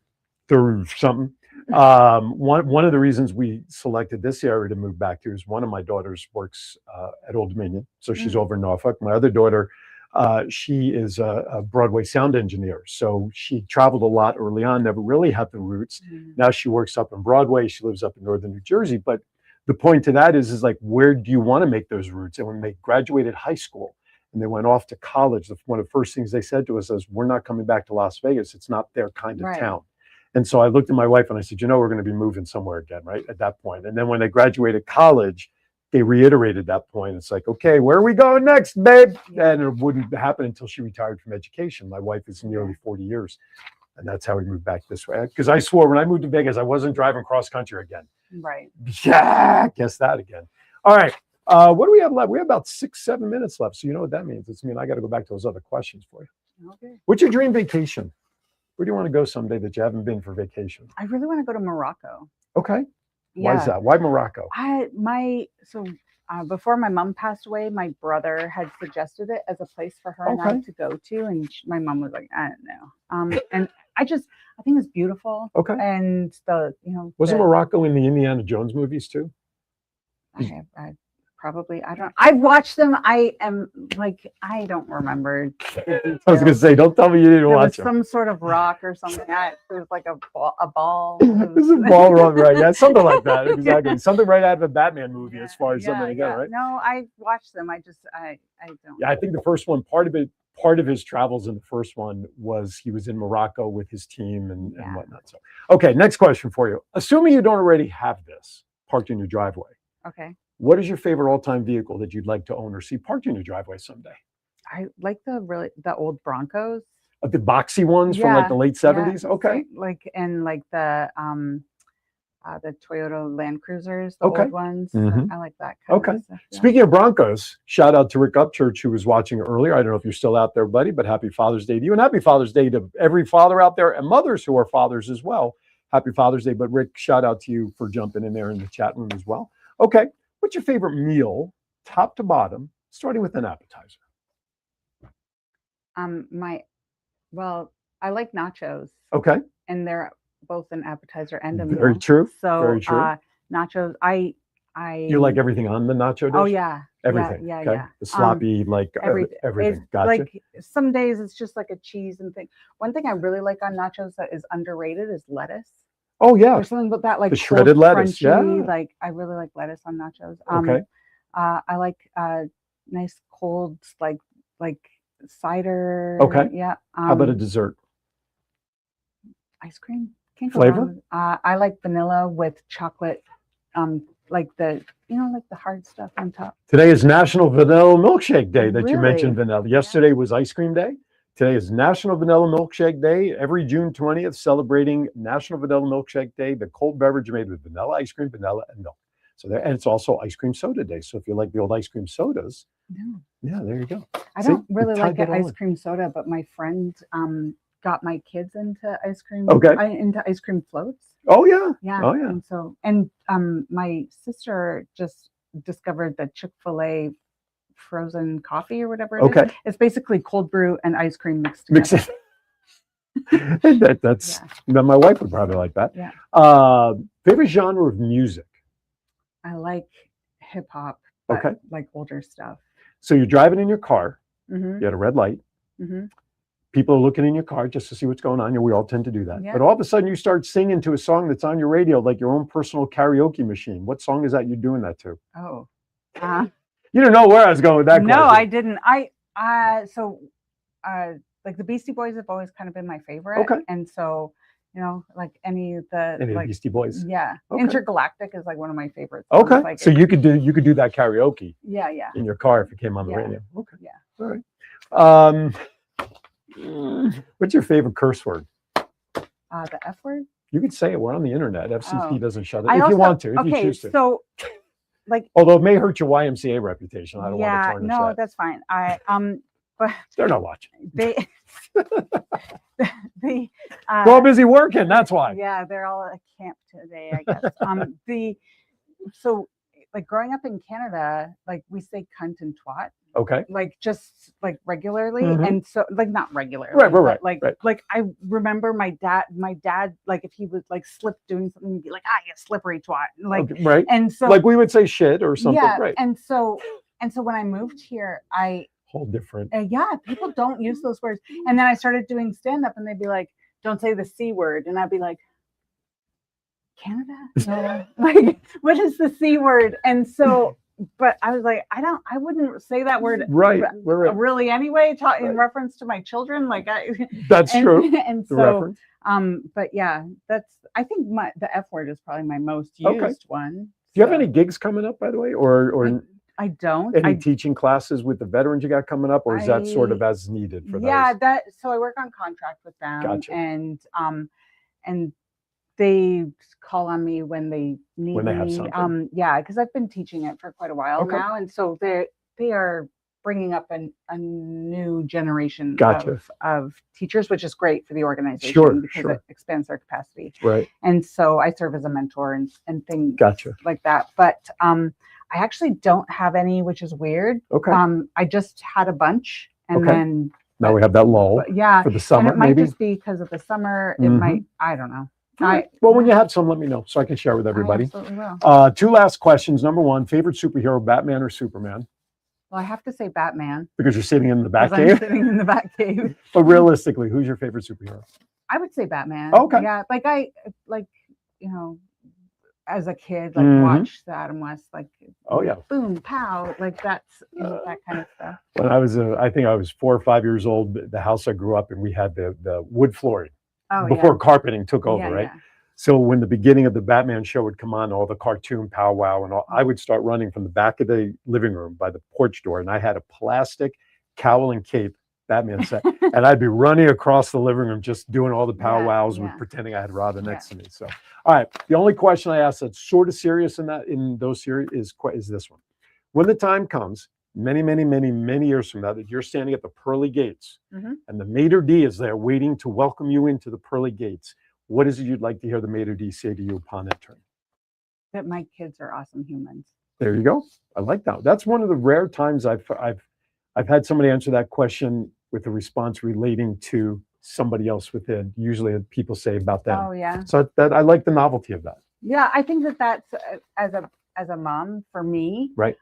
30 something. One of the reasons we selected this area to move back to is one of my daughters works at Old Dominion, so she's over in Norfolk. My other daughter, she is a Broadway sound engineer, so she traveled a lot early on, never really had the roots. Now she works up in Broadway. She lives up in northern New Jersey. But the point to that is like, where do you want to make those roots? And when they graduated high school and they went off to college, one of the first things they said to us is, "We're not coming back to Las Vegas. It's not their kind of Right. town." And so I looked at my wife and I said, we're going to be moving somewhere again, right? At that point. And then when they graduated college, they reiterated that point. It's like, okay, where are we going next, babe? And it wouldn't happen until she retired from education. My wife is nearly 40 years. And that's how we moved back this way. Because I swore when I moved to Vegas, I wasn't driving cross country again. Right. Yeah, guess that again. All right. What do we have left? We have about 6-7 minutes left. So you know what that means. It's I got to go back to those other questions for you. Okay. What's your dream vacation? Where do you want to go someday that you haven't been for vacation? I really want to go to Morocco. Okay. Why is Yeah. that? Why Morocco? Before my mom passed away, my brother had suggested it as a place for her and I Okay. to go to, and my mom was like, I don't know. And I think it's beautiful. Okay. And Wasn't Morocco in the Indiana Jones movies too? I probably, I don't, I've watched them. I don't remember the details. I was going to say, don't tell me you didn't There was watch them. some sort of rock or something. There was like a ball. This is a ball run, right? Yeah, something like that. Exactly. Something right out of a Batman movie as far as something again, right? No, I watched them. I don't. Yeah, I think the first one, part of his travels in the first one was he was in Morocco with his team and whatnot. So, okay, next question for you. Assuming you don't already have this parked in your driveway, Okay. what is your favorite all-time vehicle that you'd like to own or see parked in your driveway someday? I like the old Broncos. The boxy ones from like the late 70s? Okay. The Toyota Land Cruisers, the Okay. old ones. Mhm. I like that kind Okay. of stuff. Yeah. Speaking of Broncos, shout out to Rick Upchurch, who was watching earlier. I don't know if you're still out there, buddy, but happy Father's Day to you. And happy Father's Day to every father out there and mothers who are fathers as well. Happy Father's Day. But Rick, shout out to you for jumping in there in the chat room as well. Okay. What's your favorite meal, top to bottom, starting with an appetizer? I like nachos. Okay. And they're both an appetizer and a meal. Very true. So Very true. nachos, You like everything on the nacho dish? Oh yeah. Everything. Yeah. Okay. The sloppy, everything. It's Gotcha. Like some days it's just like a cheese and thing. One thing I really like on nachos that is underrated is lettuce. Oh yeah. There's something about that, like the shredded cold, lettuce. crunchy, Yeah. Like I really like lettuce on nachos. Okay. I like nice cold like cider. Okay. Yeah. How about a dessert? Ice cream? Can't go Flavor? wrong. I like vanilla with chocolate. Like the like the hard stuff on top. Today is National Vanilla Milkshake Day that you Really? mentioned vanilla. Yesterday was Ice Cream Day. Today is National Vanilla Milkshake Day. Every June 20th, celebrating National Vanilla Milkshake Day, the cold beverage made with vanilla ice cream, vanilla, and milk. So there, and it's also Ice Cream Soda Day. So if you like the old ice cream sodas, yeah, there you go. I See, don't we really like tied that all ice in. cream soda, but my friend got my kids into ice cream. Okay. Into ice cream floats. Oh yeah. Yeah. Oh yeah. And so, my sister just discovered the Chick-fil-A frozen coffee or whatever it is. Okay. It's basically cold brew and ice cream mixed together. That's my wife would probably like that. Yeah. Favorite genre of music? I like hip hop, but Okay. like older stuff. So you're driving in your car. Mm-hmm. You had a red light. Mm-hmm. People are looking in your car just to see what's going on. We all tend to do that. Yeah. But all of a sudden you start singing to a song that's on your radio, like your own personal karaoke machine. What song is that you're doing that to? Oh. You don't know where I was going with that No, question. I didn't. Like the Beastie Boys have always kind of been my favorite. Okay. And so, like any of the Any of the like Beastie Boys? yeah. Okay. Intergalactic is like one of my favorites. songs. Okay. Like So you could do that karaoke yeah, yeah. in your car if it came on the Yeah. radio. Okay. Yeah. All right. What's your favorite curse word? The F word. You could say it. We're on the internet. FCC Oh. doesn't shut it. I If you also- want to, if you okay, choose to. so like Although it may hurt your YMCA reputation. I don't want to yeah, tarnish no, that. that's fine. But They're not watching. they They're all busy working. That's why. Yeah, they're all at camp today, I guess. So like growing up in Canada, like we say cunt and twat, Okay. like just like regularly, Mhm. and so like not regularly, Right, but, right. like I remember my dad, like if he would like slip doing something, he'd be like, you slippery twat, like Okay, right. and so like we would say shit or something. yeah, Right. and so when I moved here, Whole different. yeah, people don't use those words. And then I started doing stand up and they'd be like, don't say the C word. And I'd be like, Canada? No. Like, what is the C word? And so, but I was like, I wouldn't say that word Right. Right. really anyway, in reference to my children. Like That's true. And The so, reference. but yeah, I think the F word is probably my most Okay. used one. Do you have any gigs coming up, by the way, or I don't. any teaching classes with the veterans you got coming up, or is that sort of I- as needed for Yeah, those? so I work on contract with them, Gotcha. and they call on me when they need When they have me. something. Yeah, because I've been teaching it for quite a while Okay. now, and so they are bringing up a new generation Gotcha. of teachers, which is great for the organization Sure, because sure. it expands their capacity. Right. And so I serve as a mentor and things Gotcha. like that. But I actually don't have any, which is weird. Okay. I just had a bunch, and Okay. then Now we have that lull but yeah, for the summer, and it might maybe. just be because of the summer. It Mhm. might, I don't know. Well, when you have some, let me know so I can share with I everybody. absolutely will. Two last questions. Number one, favorite superhero, Batman or Superman? Well, I have to say Batman. Because you're sitting in the back 'cause I'm cave. sitting in the back cave. But realistically, who's your favorite superhero? I would say Batman. Okay. Yeah, as a kid, Mhm. watched the Adam West, Oh, yeah. boom, pow, that's that kind of stuff. When I was, I think I was 4 or 5 years old, the house I grew up in, we had the wood flooring Oh, before yeah. carpeting took over, Yeah, right? yeah. So when the beginning of the Batman show would come on, all the cartoon powwow and all, I would start running from the back of the living room by the porch door, and I had a plastic cowl and cape Batman set, and I'd be running across the living room just doing all the powwows with yeah. pretending I had Robin next to me. So, all right, the only question I ask that's sort of serious in those series is this one: when the time comes, many years from now, that you're standing at the pearly gates, Mhm. and the maitre d' is there waiting to welcome you into the pearly gates. What is it you'd like to hear the maitre d' say to you upon entering? That my kids are awesome humans. There you go. I like that. That's one of the rare times I've had somebody answer that question with a response relating to somebody else within. Usually people say about them. Oh, yeah. So that I like the novelty of that. Yeah, I think that's as a mom for me, Right.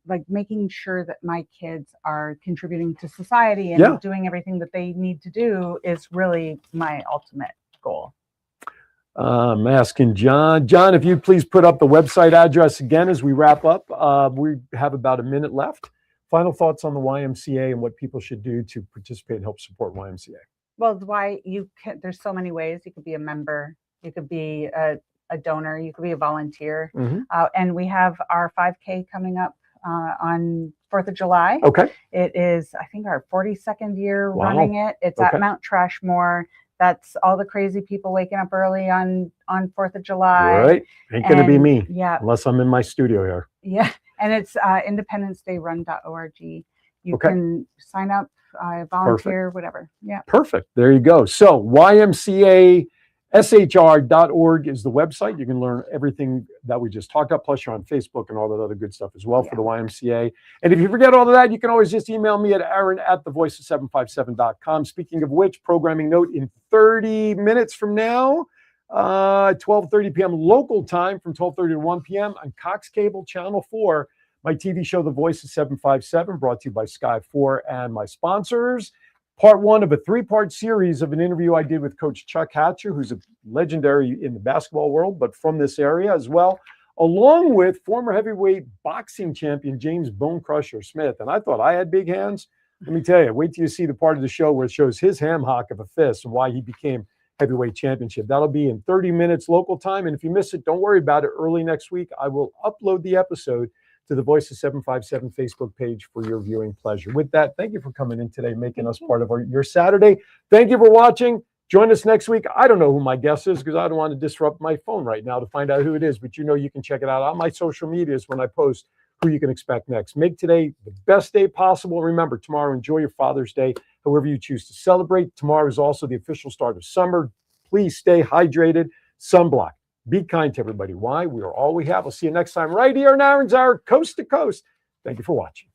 like making sure that my kids are contributing to society and Yeah. doing everything that they need to do is really my ultimate goal. I'm asking John. John, if you'd please put up the website address again as we wrap up. We have about a minute left. Final thoughts on the YMCA and what people should do to participate and help support YMCA. Well, why there's so many ways you could be a member. You could be a donor. You could be a volunteer. Mhm. And we have our 5K coming up on 4th of July. Okay. It is, I think, our 42nd year Wow. running it. It's Okay. at Mount Trashmore. That's all the crazy people waking up early on 4th of July. Right. Ain't going to be And, me. yeah. Unless I'm in my studio here. Yeah. And it's independencedayrun.org. You Okay. can sign up, volunteer, whatever. Yeah. Perfect. There you go. So YMCASHR.org is the website. You can learn everything that we just talked about. Plus, you're on Facebook and all that other good stuff as well for the YMCA. And if you forget all of that, you can always just email me at aaron@thevoice757.com. Speaking of which, programming note in 30 minutes from now, 12:30 p.m. local time from 12:30 to 1 p.m. on Cox Cable Channel 4. My TV show, The Voice of 757, brought to you by Sky 4 and my sponsors. Part one of a three-part series of an interview I did with Coach Chuck Hatcher, who's a legendary in the basketball world, but from this area as well, along with former heavyweight boxing champion James Bone Crusher Smith. And I thought I had big hands. Let me tell you, wait till you see the part of the show where it shows his ham hock of a fist and why he became heavyweight championship. That'll be in 30 minutes local time. And if you miss it, don't worry about it. Early next week, I will upload the episode to the Voice of 757 Facebook page for your viewing pleasure. With that, thank you for coming in today, making us part of your Saturday. Thank you for watching. Join us next week. I don't know who my guest is because I don't want to disrupt my phone right now to find out who it is, but you know you can check it out on my social medias when I post who you can expect next. Make today the best day possible. Remember, tomorrow, enjoy your Father's Day, however you choose to celebrate. Tomorrow is also the official start of summer. Please stay hydrated. Sunblock. Be kind to everybody. Why? We are all we have. We'll see you next time right here on Aaron's Hour, coast to coast. Thank you for watching.